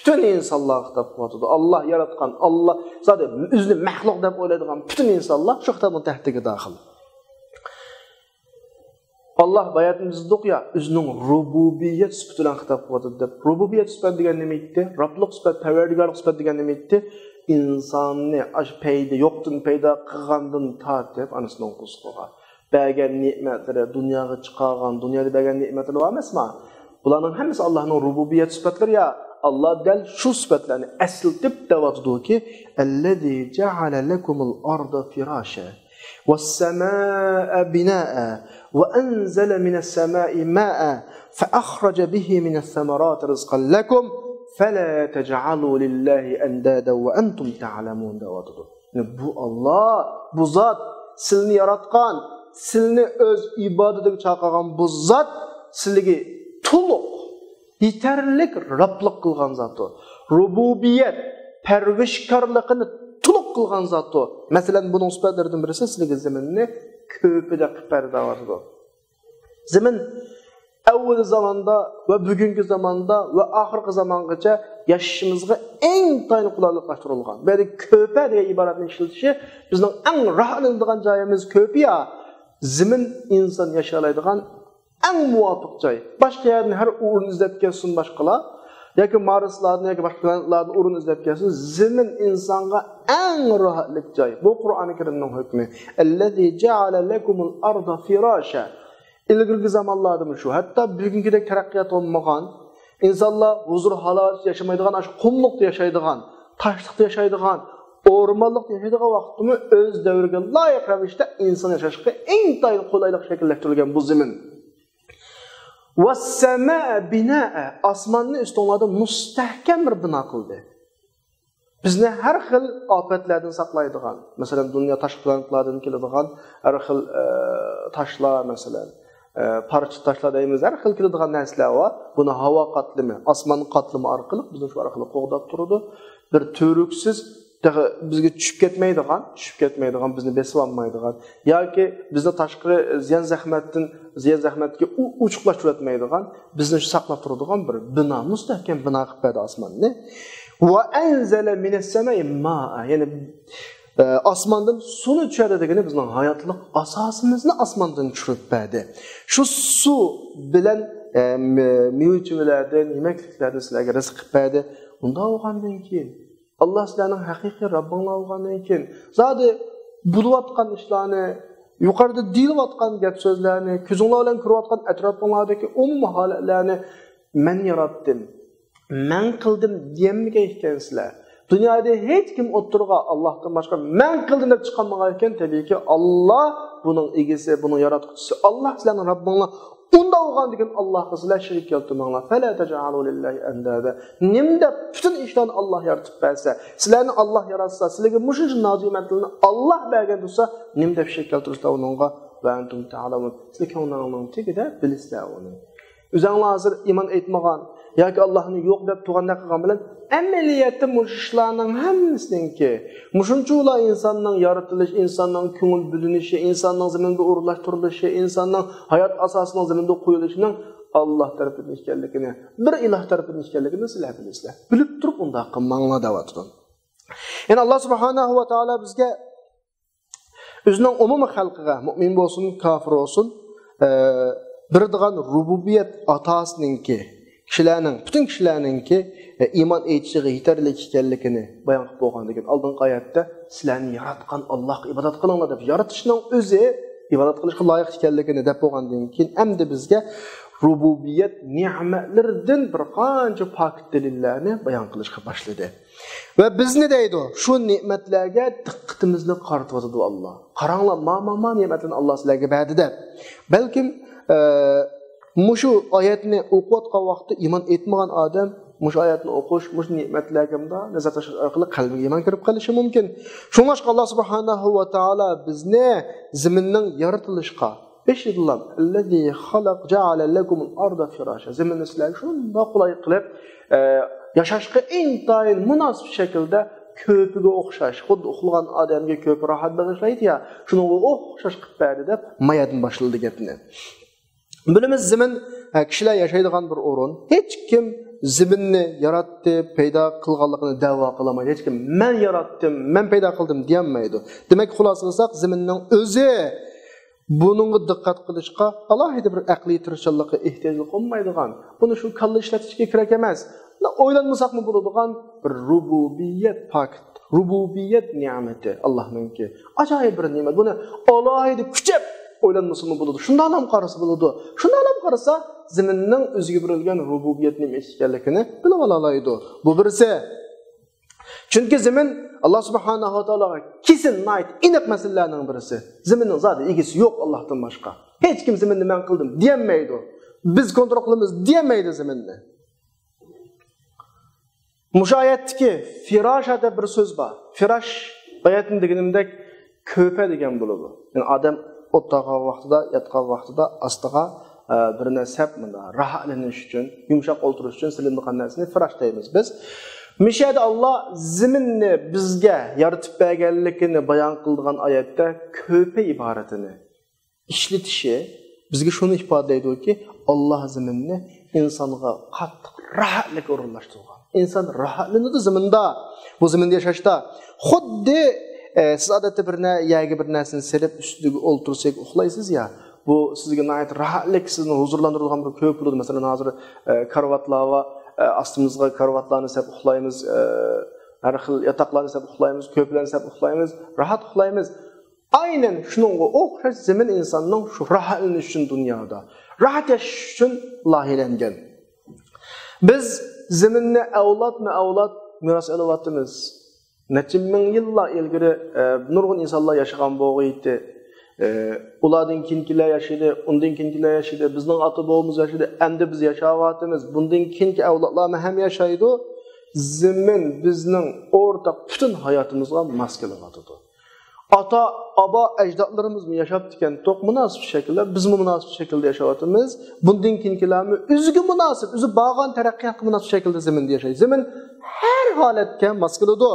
bütün insanlar kitap qo'yadi. Alloh yaratgan, Alloh zodi o'zini maxluq deb o'ylaydigan bütün insanlar shu kitobning tahtiga daxil. Allah bayatımızda okuyor, özünün rububiyet sıfatıyla hitap qiladi deb. Rububiyet sıfatı degan nima edi? Roblik sıfatı, perverdigarlik sıfatı degan nima edi? İnsanni aş peyda, yo'qdan peyda qilgandan tortib anasini o'qis qo'ygan. Bergen ne'matlari, dunyoga chiqargan, dunyoda bergen ne'matlar var emasmi? Bularning hammasi Allohning rububiyet sıfatlari ya. Allah dal shu sifatlarni aslitib davatdiki, allazi ja'ala lakumul arda firasha was-samaa'a binaa'a وأنزل من السماء ماء فأخرج به من الثمرات رزقا لكم فلا تجعلوا لله أندادا وأنتم تعلمون دواده. Bu Allah, bu zat sizni yaratgan, sizni öz ibadetiga chaqirgan bu zat sizga to'liq, yetarlik Roblik qilgan zat. Rububiyet, parvishkorlikni to'liq qilgan zat. Masalan, buning sifatlaridan birisi sizga zaminni köpüde qıpırda vardı. Zemin evvel zamanda ve bugünkü zamanda ve ahirki zamangacha yaşayışımızga en tayinli qulaylıqlaştırılgan. Böyle köpe diye ibaretin işletişi bizning en rahatlanadigan joyimiz köpü ya. Zemin insan yaşayaladigan en muvafiq joy. Başka yerden her o'rin izlab kelsin başqalar yoki Marslardan yoki boshqa planetlardan o'rin izlab kelsin, zemin insonga eng rohatlik joy. Bu Qur'oni Karimning hukmi. Allazi ja'ala lakumul arda firasha. İlgirgi zamanlarda shu, hatto bugünkidek taraqqiyot olmagan, insonlar huzur halovat yaşamaydigan, aş qumliqda yaşaydigan, taşliqda yaşaydigan, o'rmonliqda yaşaydigan vaqtimi o'z davriga loyiq ravishda inson yashashga eng tayinli qulaylik shakllashtirilgan bu zemin. وَالسَّمَاءَ بِنَاءَ Asmanni üstünlerde müstehkem bir bina kıldı. Bizni her xil afetlerden saklaydıgan, mesela dünya taş planetlerden keladigan, her xil taşlar mesela, parça taşlar deyimiz, her xil keladigan narsalar var. Buni havo qatlimi, asman qatlimi orqali bizni shu orqali qo'g'dab turadi. Bir to'ruksiz bizga tushib ketmaydigan, bizni besib olmaydigan yoki bizni tashqi ziyon zahmatga uchuqlashtirmaydigan, bizni saqlab turadigan bir bino, mustahkam bino qilib berdi osmonni. Va anzala minas samai ma'a, ya'ni osmondan suvni tushadi degani bizning hayotlik asosimizni osmondan tushirib berdi. Shu suv bilan mevjudlardan, yemakliklardan sizlarga rizq qilib berdi. Unda bo'lgandan keyin Allah sizlarning haqiqiy Rabbinglar bo'lgandan keyin zodi bulayotgan ishlarni, yuqorida deyilayotgan gap so'zlarni, ko'zinglar bilan ko'rayotgan atrofinglardagi umumiy holatlarni men yaratdim, men qildim demagan ekansizlar. Dunyoda hech kim o'tirga Allohdan boshqa men qildim deb chiqmagan ekan, tabiiyki Alloh buning egisi, buning yaratuvchisi. Alloh sizlarning Rabbinglar unda olgan degan Allohga sizlar shirik keltirmanglar. Fala taj'alu lillahi andada. Nimda bütün ishlarni Alloh yaratib bersa, sizlarni Alloh yaratsa, sizlarga mushu nozimatlarni Alloh bergan bo'lsa, nimda shirik keltirishlar uningga va antum ta'lamun. Sizlar ko'nglingizni tegida bilisizlar uni. O'zinglar hozir iymon etmagan yoki Allohni yo'q deb turganda qilgan bilan amaliyotda mushishlarning hammasiniki, mushunchalar insonning yaratilishi, insonning ko'ngil bilinishi, insonning zaminda o'rnashtirilishi, insonning hayot asosining zaminda qo'yilishining Alloh tarafidan ekanligini, bir iloh tarafidan ekanligini sizlar bilasizlar. Bilib turib unda qilmanglar deyapti. Ya'ni Alloh subhanahu va taolo bizga o'zining umumiy xalqiga, mu'min bo'lsin, kofir bo'lsin, birdigan rububiyet atasininki, bütün kişilerninki iman etişiği yeterlik ekanligini bayon qilib bo'lgan degan oldingi oyatda sizlarni yaratgan Allohga ibodat qilinglar deb, yaratishning o'zi ibodat qilishga loyiq ekanligini deb bo'lgandan keyin endi bizga rububiyet ne'matlaridan bir qancha pok dalillarni bayon qilishga boshladi. Va bizni deydi, shu ne'matlarga diqqatimizni qaratadi Alloh. Qaranglar, ma ne'matlarni Alloh sizlarga berdi deb. Balkim mushu oyatni o'qiyotgan vaqtda iymon etmagan odam mushu oyatni o'qish, mushu ne'matlarga nazar tashlash orqali qalbiga iymon kirib qolishi mumkin. Shunga Alloh subhanahu va taolo bizni zaminning yaratilishga beshidlam allazi xalaq ja'ala lakumul arda firasha, zaminni sizlarga shunday qulay qilib yashashga intayin munosib shaklda köpüge o'xshash, xuddi uxlagan odamga ko'p rohat bag'ishlaydi ya, shunga o'xshash qilib berdi deb mayadin boshildi gapni. Bilimiz zamin kishilar yashaydigan bir o'rin. Hech kim ziminni yaratdi, paydo qilganligini da'vo qilmaydi. Hech kim men yaratdim, men paydo qildim demaydi. Demak, xulosa qilsak, ziminning o'zi bununga diqqat qilishga alohida bir aqliy tirishchilikka ehtiyoj qolmaydigan. Buni shu kalla ishlatishga kerak emas. O'ylanmasaqmi bo'ladigan bir rububiyat fakt, rububiyat ne'mati Allohningki. Ajoyib bir ne'mat. Buni alohida kuchab o'ylanmasaqmi bo'ladi. Shundan ham qarasa bo'ladi. Shundan ham qarasa ziminning o'ziga berilgan rububiyat ne'mati ekanligini bilib olaydi. Bu birisi. Chunki zimin Allah subhanahu wa ta'alaga kesin ait aniq masalalarning birisi. Ziminning zoti egasi yo'q Allohdan boshqa. Hech kim ziminni men qildim demaydi. Biz kontrol qilamiz demaydi ziminni. Mushayatdiki firashada bir so'z bor. Firash oyatning deganimdek ko'pa degan bo'ladi. Yani odam o'tgan vaqtida, yotgan vaqtida ostiga bir narsa bunda rahatlanish uchun, yumshoq o'tirish uchun silingan narsani firash deymiz biz. Mishada Allah ziminni bizga yaratib berganligini bayon qilgan oyatda ko'pa iboratini ishlatishi bizga shuni ifodalaydi-ki, Alloh ziminni insonga qattiq rahatlik o'rinlashtirgan. İnsan rahatlanadi ziminda. Bu ziminda yashashda xuddi siz odatda yerga bir narsani silib ustiga o'ltirsak uxlaysiz ya. Bu sizga nihoyat rahatlik, sizni huzurlantiradigan bir ko'p bo'ladi. Masalan, hozir karvatlar va astimizga karvatlarni silib uxlaymiz, har xil yotoqlarni silib uxlaymiz, ko'plarni silib uxlaymiz, rahat uxlaymiz. Aynen shunga o'xshash zimin insonning shu rahatlanish uchun dunyoda, rahat yashash uchun loyihalangan. Biz ziminni avlod miros olyapmiz. Necha ming yillar ilgari nurg'un insonlar yashagan bo'g'iydi. Ulardan keyingilar yashaydi, undan keyingilar yashaydi, bizning ota-bobamiz yashaydi, endi biz yashayapmiz. Bundan keyingi avlodlar ham yashaydi. Zimin bizning o'rtaq butun hayotimizga mos kelyapti. Ata, aba, ajdodlarimiz mi yashab ekan, to'q munosib shaklda, biz mi munosib shaklda yashayapmiz. Bundan keyingilarmi o'ziga munosib, o'zi bo'lgan taraqqiyotga munosib shaklda ziminda yashaydi. Zimin har holatga mos keladi.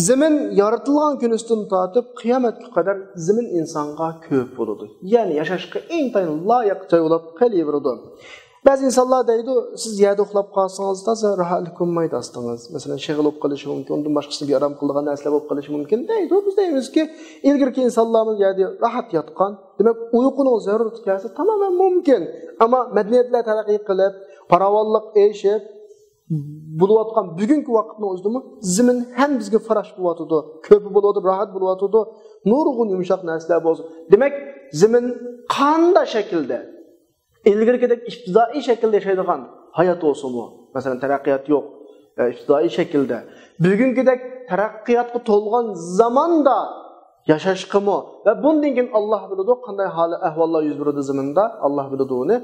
Zimin yaratilgan kundan tortib qiyomatga qadar zimin insonga ko'p bo'ladi. Ya'ni yashashga eng loyiq joy bo'lib qolaveradi. Ba'zi insonlar deydi, siz yerda uxlab qolsangiz, toza rahatlik bo'lmaydi astingiz. Masalan, shag'il bo'lib qolishi mumkin, undan boshqasiga aram qilgan narsalar bo'lib qolishi mumkin deydi. Biz deymizki, ilgirki insonlarimiz yerda rahat yotgan, demak, uyquning zarurati kelsa tamamen mumkin. Ammo madaniyatlar taraqqiy qilib, farovonlik eshib, bo'layotgan bugungi vaqtning o'zida zimin ham bizga farash bo'layotdi, ko'p bo'layotdi, rahat bo'layotdi, nurg'un yumshoq narsalar bo'lsa. Demak, zimin qanday shaklda ilgirgidek ibtidoiy shaklda yashaydigan hayot bo'lsa-mu, masalan taraqqiyot yo'q, ibtidoiy shaklda bugungidek taraqqiyotga to'lgan zamonda yashashqimi va bundan keyin Alloh biladi qanday ahvollar yuz beradi ziminda, Alloh biladi uni.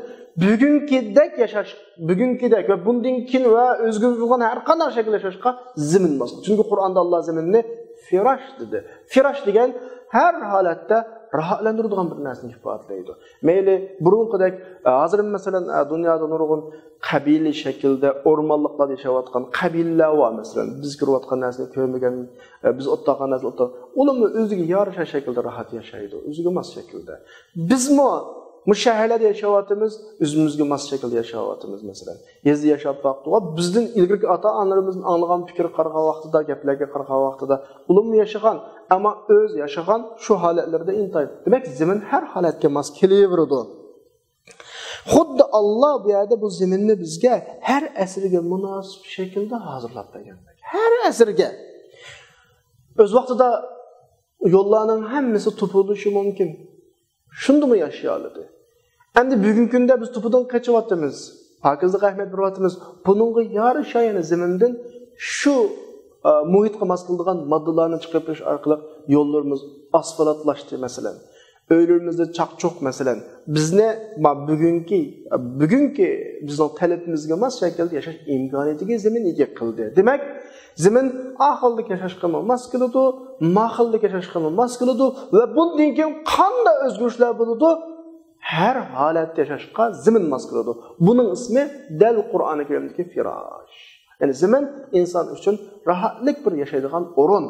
Bugungidek yashash, bugungidek va bundan keyin va o'zgargan har qanday shaklda yashashga zimin bor. Chunki Qur'onda Alloh ziminni firash dedi. Firash degan har holatda rahatlantiradigan bir narsani ifodalaydi. Mayli burunqidek hozir masalan dunyoda nurg'un qabila shaklda o'rmonliqlarda yashayotgan qabilalar bor. Masalan, biz ko'rayotgan narsani ko'rmagan, biz o'tgan narsani ularni o'ziga yarasha shaklda rahat yashaydi, o'ziga mos shaklda. Bizmi mushaharlarda yashayotimiz, o'zimizga mos shaklda yashayotimiz masalan. Yezda yashab vaqtida bizning ilgirki ota-onalarimizning anglagan fikr qarg'a vaqtida, gaplarga qarg'a vaqtida ularni yashagan, ammo o'z yashagan shu holatlarda intay. Demak, zimin har holatga mos kelaveradi. Xuddi Alloh bu yerda bu ziminni bizga har asrga munosib shaklda hozirlab bergandek. Har asrga. O'z vaqtida yo'llarning hammasi topilishi mumkin. Shundimi yashayoladi? Endi bugungi kunda biz to'pidan qochyapmiz. Pokizlik rahmat beryapmiz. Buningga yarasha yana zimindan shu muhitga mos keladigan moddalarni chiqarish orqali yo'llarimiz asfaltlashdi masalan. Öylüğümüzde çakçok mesela. Biz ne bugünkü bizning talabimizga mos shaklda yashash imkoniyatiga zimin ega qildi. Demak, zimin ahillik yashashga mos keladi, mahillik yashashga mos keladi va bundan keyin qanday o'zgarishlar bo'ladi? Har holatda yashashga zimin mos keladi. Buning ismi dal Qur'oni Karimdagi firash. Ya'ni zimin inson uchun rahatlik bir yashaydigan o'rin.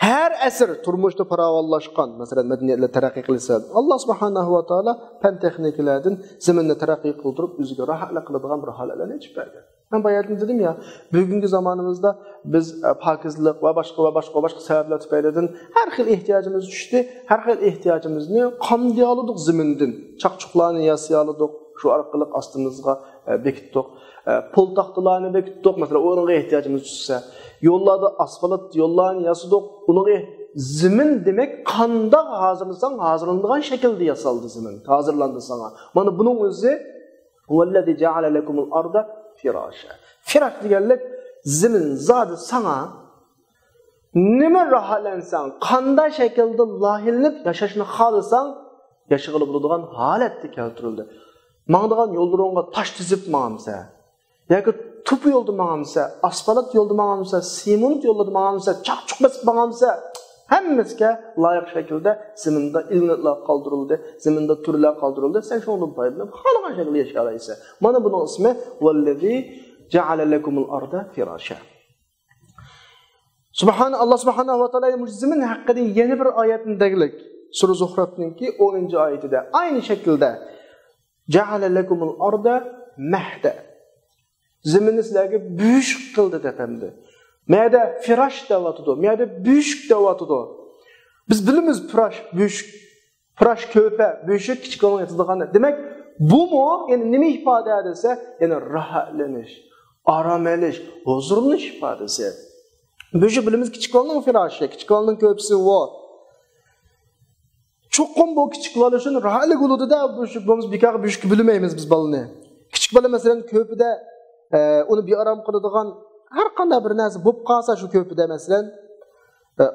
Her əsr turmuşda paravallaşqan, məsələn, mədəniyyətlə tərəqqi qilsə, Allah subhanahu wa taala fən texniklərdən zəminni tərəqqi qıldırıb üzüge rahatla qıladigan bir halalarni açıb berdi. Ben bayağıdan dedim ya, bugünkü zamanımızda biz pakizlik ve başka sebepler tüpeylerden her xil ihtiyacımız düştü. Her xil ihtiyacımızı qamdiyalıdıq zimindən. Çaqçuqlarını yasıyalıdıq, şu arqılıq astımızga bekitdik. Pol taxtalarını bekitdik, mesela onunla ihtiyacımız düşse. Yollarda asfalt yollarını yasıdık. Onunla zimin demek qanda hazırlandığı şekilde yasaldı zimin. Hazırlandı sana. Mana bunun özü "Vellezî ceale lekumul arda firâşa." Firaş deganlik zimin zadi sana nima rahatlansan, qanday shaklda loyihalanib yashashni xohlasan, yashag'ili bo'ladigan holatga keltirildi. Mangdigan yo'llarga tosh tizib mangamsa, yoki tup yo'lda mangamsa, asfalt yo'lda mangamsa, sement yo'lda mangamsa, chaqchuq basib mangamsa, hammasiga loyiq shaklda ziminda ilmlar qoldirildi, ziminda turlar qoldirildi. Sen shundan foydalanib xohlagan shaklda yashay olaysan. Mana buning ismi "Vellezî ceale lekumul arda firâşa." Allah subhanahu wa taala zimin haqqida yana bir oyatindaglik Sura Zuhruf'ninki 10. oyatida aynı şekilde "Ceale lekumul arda mehda." Ziminni sizlarga büyük qildi depemdi. Meyada firaş devatıdı, meyada büyük devatıdı. Biz bilimiz firaş köpe, büyük küçük olan yatıdığını. Demek bu mu? Yani nemi ifade ederse, yani rahatlanish, aram elish, huzurlanish ifadesi. Büyük bilimiz küçük olanın firaşı, küçük olanın köpesi var. Çoğun bu küçük olanın rahatlık oludu da, biz bir kadar büyük bilmeyimiz biz balını. Küçük balı mesela köpüde onu bir aram kılıdığın her qanday bir narsa bo'lib qolsa shu köpüde mesela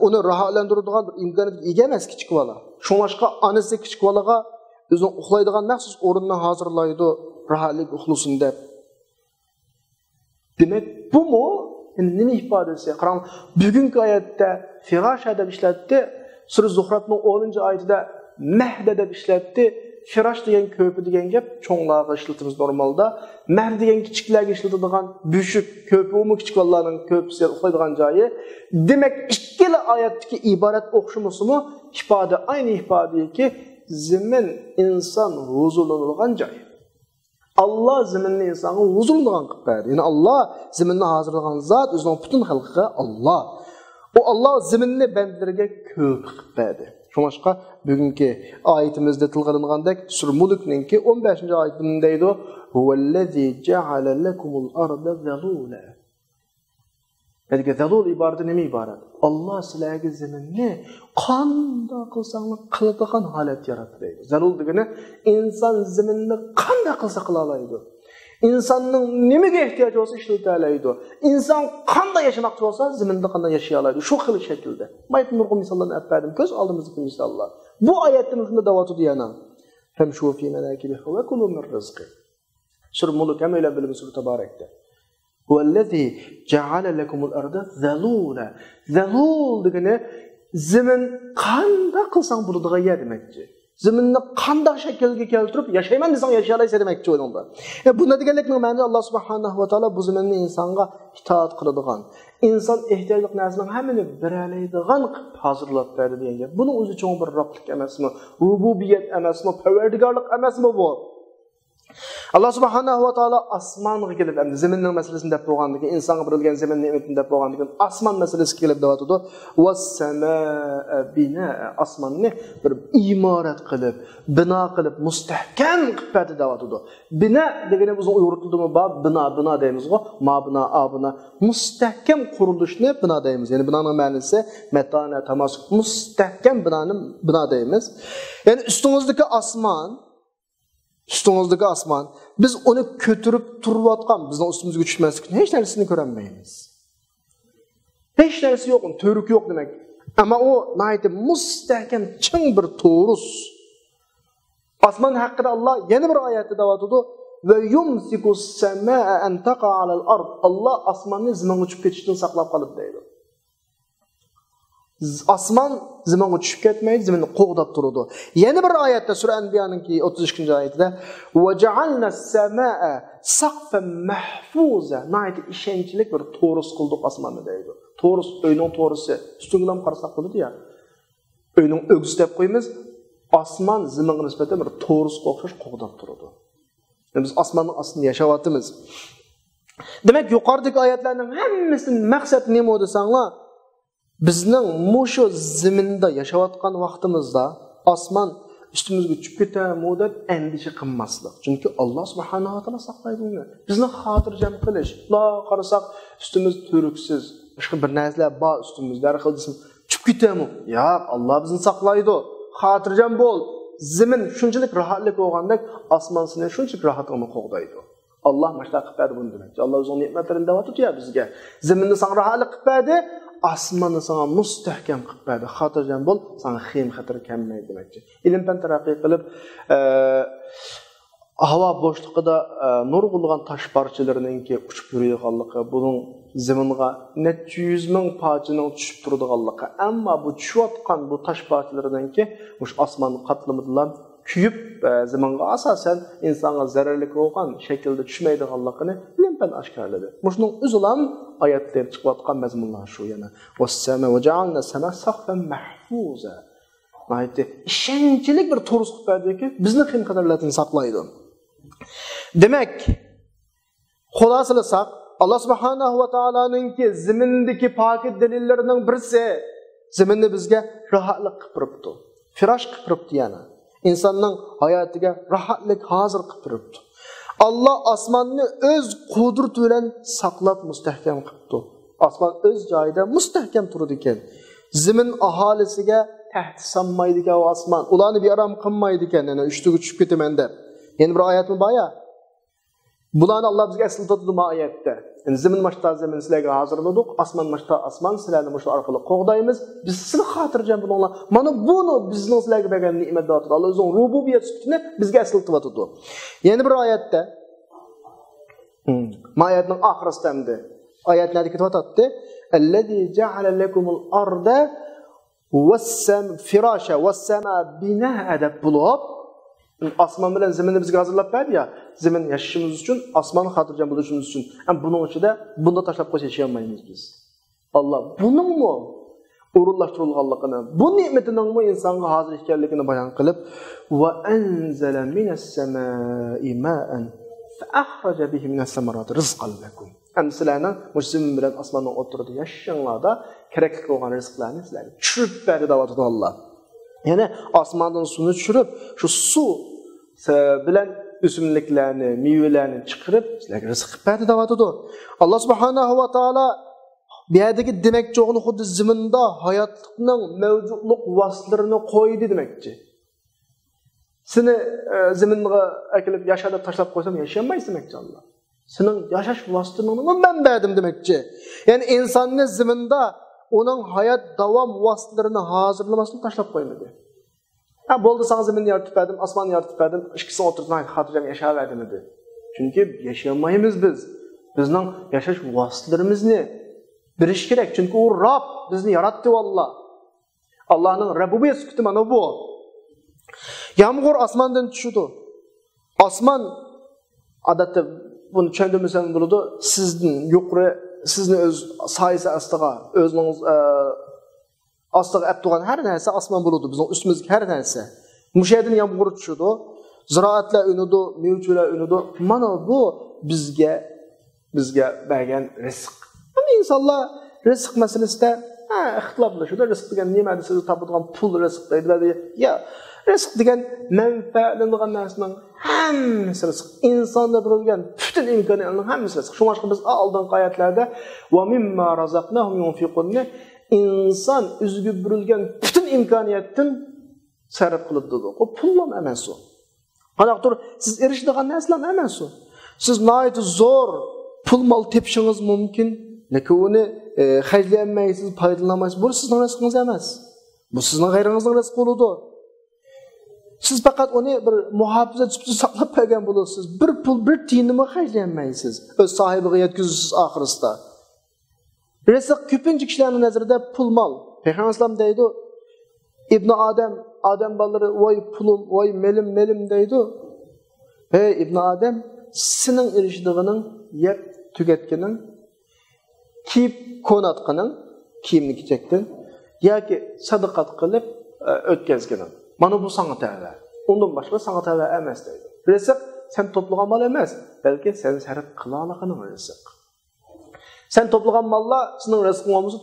uni rahatlantiradigan bir imkoniyatga ega emas kichik bola. Shunga onasi kichik bolaga o'zini uxlaydigan maxsus o'rinni hozirlaydi, rahatlik uxlasin deb. Demak, bu mu? Nima ifodasi? Qarang, bugungi oyatda firash deb ishlatdi, Sura Zuhruf'ning 10-oyatida mahda deb ishlatdi. Firash degan köpü degan gap cho'nglarga ishlatimiz normalda. Mahd degan kichiklarga ishlatadigan büyük köpü mu kichik bolalarning köpüsi uxlaydigan joyi. Demak, ikkala oyatdagi iborat o'xshamasimi ifode aynı ifodeki zimin inson huzurlanadigan joy. Allah ziminni insonga huzurlanadigan qilib berdi. Ya'ni Allah ziminni hozirlagan zot o'zining butun xalqiga Allah. O Allah ziminni bandalariga ko'p qilib berdi. Şumaşqa bugünkü ayetimizde tilg'aningandek Sura Mulkninki 15-oyatida deydi: "Huvellezî ceale lekumul arda zalûla." Yani zalûl ibarati nima ibarat? Allah sizlarga ziminni qanday qilsangiz qiladigan holat yaratdi deydi. Zalûl degani inson ziminni qanday qilsa qila oladi. İnsanın nimaga ehtiyoji bo'lsa ishlata oladi. İnson qanday yashamoqchi bo'lsa ziminda qanday yashay oladi. Shu xil shaklda. Mayt nurg'un misollarni olib berdim. Ko'z oldimizda misollar. Bu oyatning shunda davotu diyana. Famshu fi manakibihi va kulu min rizqi. Sura Mulk ham o'ylab bilib Sura Tabarakda. Huvallazi ja'ala lakumul arda zalula. Zalul degani zimin qanday qilsang bo'ladigan yer demakchi. Ziminni qanday shaklga keltirib yashayman desang yashay olaysan demakchi o'ylanda. Bunda deganlikning ma'nosi Allah subhanahu va taolo bu ziminni insonga itoat qiladigan, inson ehtiyojli narsaning hammani beralaydigan hozirlab berdi degan gap. Buning o'zi cho'ng bir roblik emasmi? Rububiyat emasmi? Parvardigorlik emasmi bu? Allah subhanahu va taolo osmonga kelib, endi ziminning masalasini deb bo'lganligi, insonga berilgan zimin ne'matini deb bo'lganligi, osmon masalasiga kelib deyotdi. Was-samaa binaa, osmonni bir imorat qilib, bino qilib, mustahkam qilib berdi deyotdi. Bina degani bizning uyg'ur tilida bor, bino deymiz-ku, ma bino, a bino, mustahkam qurilishni bino deymiz. Ya'ni binoning ma'nosi matana, tamas, mustahkam binoni bino deymiz. Ya'ni ustingizdagi osmon, biz onu kötürüp turvatkan, bizden üstümüzge düşmezlik, hiç neresini göremeyiz. Hiç neresi yok, törük yok demek. Ama o nayeti mustahkem, çın bir torus. Osman hakkında Allah yeni bir ayette davatıdı. Ve yumsikus semâe en taqa alal ard. Allah osmanını zaman uçup geçişten saklap kalıp deydi. Osman zamanga tushib ketmaydi, zaminni qo'g'dab turadi. Yana bir oyatda Sura Anbiyaning 32-oyatida "Va ja'alna as-samaa saqfan mahfuza", nayt ishonchlik bir to'rus qildik osmonni deydi. Torus, öyünün torusu. Üstüngülam qarasak buludu ya. Öyünün ögüsü dep qoymiz. Asman ziminga nisbeten bir torusga o'xshash qo'g'dab turadi. Biz osmonning ostida yashayapmiz. Demak, yuqoridagi oyatlarning hammasining maqsadi nima desanglar, bizning mushu ziminda yashayotgan vaqtimizda osmon üstümüzge tushib ketami deb endişe qilmaslik. Chunki Alloh subhanahu va taolo saqlaydi uni. Bizni xotirjam qilish. Xudo qarasak üstümüz turuksiz, boshqa bir narsalar bor üstümüzde. Har xil desam, tushib ketami? Yo'q, Alloh bizni saqlaydi. Xotirjam bo'l. Zimin shunchalik rohatlik bo'lgandek, osmon seni shunchalik rohatligini qo'g'daydi. Alloh mashta qilib berdi buni demak. Alloh o'zining ne'matlarini da'vat ya bizga. Ziminni sana rohatlik qilib berdi, osmonni sana mustahkam qilib berdi. Xotirjam bo'l, sana xim xatar kelmaydi demakchi. Ilm-fan taraqqiy qilib, havo bo'shligida nurg'ulg'an tosh parchalarininki uchib yuradiganligi, buning ziminga necha yuz ming parchaning tushib turadiganligi, ammo bu tushayotgan bu tosh parchalarininki o'sha osmon qatlamidan kuyib ziminga asosan insonga zararli bo'lgan shaklda tushmaydiganligini ilm-fan oshkorladi. Shuning o'zilam oyatlar chiqayotgan mazmunlar shu yana. Was-sama va ja'alna sama saqfan mahfuza. Aytdi, ishonchlik bir to'rus qilib berdiki, bizni qim qadarlarni saqlaydi. Demak, xulosalasak, Alloh subhanahu va taoloninki zimindagi pokit dalillarining birisi ziminni bizga rohatlik qilib turibdi. Firosh qilib turibdi yana. İnsanның hayotiga rohatlik hozir qilib turibdi. Alloh osmonni o'z qudrati bilan saqlab mustahkam qilibdi. Osmon o'z joyida mustahkam turadi ekan. Zimin aholisiga tahdid solmaydi ekan osmon. Ularni bearam qilmaydi ekan, yana ushtiga tushib ketaman deb. Yana bir oyatmi bor ya? Bularni Alloh bizga eslatadi bu oyatda. Yani zimin maşta zimin sizlarga hazırladık, asman maşta asman sizlarni maşta orqali qo'g'daymiz. Biz sizlarga xotirjam bo'linglar. Mana buni bizning sizlarga bergan ne'matdir. Alloh o'zining rububiyat sifatini bizga eslatib o'tadi. Yana bir oyatda oyatning oxirisida hamda oyatlarda ketyapti. Allazi ja'ala lakumul arda was-sam firasha was-sama binaa deb bo'lib, osmon bilan ziminni bizga hazırlab berdi ya. Zimin yaşashimiz uchun, osmonni xotirjam bo'lishimiz uchun. Ham buning ichida bunda tashlab qo'ysa yashay biz. Alloh buningmi o'rinlashtirilganligini, bu ne'matiningmi insonga hozir ekanligini bayon qilib, va anzala minas-samaa'i ma'an fa akhraja bihi minas-samarati rizqan lakum. Ham sizlarni muslim bilan osmonning o'tirida yashashinglarda kerakli bo'lgan rizqlarni sizlarga tushirib berdi da'vatida Alloh. Ya'ni osmondan suvni tushirib, shu suv bilan o'simliklarni, meyvelarni chiqarib, sizlarga rizq qilib berdi da'vatida. Alloh subhanahu va taolo bu yerdagi demakchi o'g'ni xuddi ziminda hayotlikning mavjudlik vositalarini qo'ydi demakchi. Seni ziminga akilib yashada tashlab qo'ysam yashamaysan demakchi Alloh. Sening yashash vositalarini men berdim demakchi. Ya'ni insonni ziminda onun hayat davam vasıtlarını hazırlamasını taşlap koymadı. Ha bo'ldi sana ziminni yaratib berdim, osmonni yaratib berdim, ikkisini o'tirib xotirjam yashayverdim dedi. Chunki yashamaymiz biz. Bizning yashash vositlarimizni bilish kerak. Chunki u Rob bizni yaratdi valloh. Allohning rububiyat sifati mana bu. Yomg'ir osmondan tushadi. Osmon odatda buni tushuntirmasam bo'ladi. Sizning yuqori sizni o'z soyasi ostiga, o'zingiz ostiga olib turgan har narsa osmon bo'ladi. Bizning ustimizga har narsa. Mushaydin yomg'ir tushadi, ziroatlar unidi, mevchular unidi. Mana bu bizga bergan rizq. Ama insonlar rizq masalasida ixtiloflashadi. Rizq degan nima desa, topadigan pul rizq deydi. Ya, rizq degan manfaatlanadigan narsaning hammasi rizq. Insonda bo'lgan butun imkoniyatlarning hammasi rizq. Shuning uchun biz oldingi oyatlarda va mimma razaqnahum yunfiqun inson o'ziga berilgan butun imkoniyatdan sarf qilib dedi. O pullar emas o. Qanaqdir siz erishadigan narsalar emas o. Siz nihoyat zo'r pul mol tepshingiz mumkin, lekin uni xarjlamaysiz, foydalanmaysiz. Bu sizning rizqingiz emas. Bu sizning g'ayringizning rizqi bo'ladi. Siz faqat uni bir muhofaza tutib saqlab qo'ygan bo'lasiz. Bir pul, bir tiyinni xarjlamaysiz. O'z sohibiga yetkazasiz oxirisida. Rizq ko'pincha kishilarning nazarida pul mol. Payg'ambar alayhisalom deydi, Ibn Adam balları voy pulum, voy melim deydi. Hey Ibn Adam, sening erishdig'ining yeb tugatganing, kiyib ko'natqining kiyimni kechakdan yoki sadaqat qilib o'tkazganing. Mana bu sana tava. Undan boshqa sana tava emas deydi. Rizq sen to'plagan mol emas, balki sen sarf qila olganing rizq. Sen to'plagan mollar sening rizqing olmasa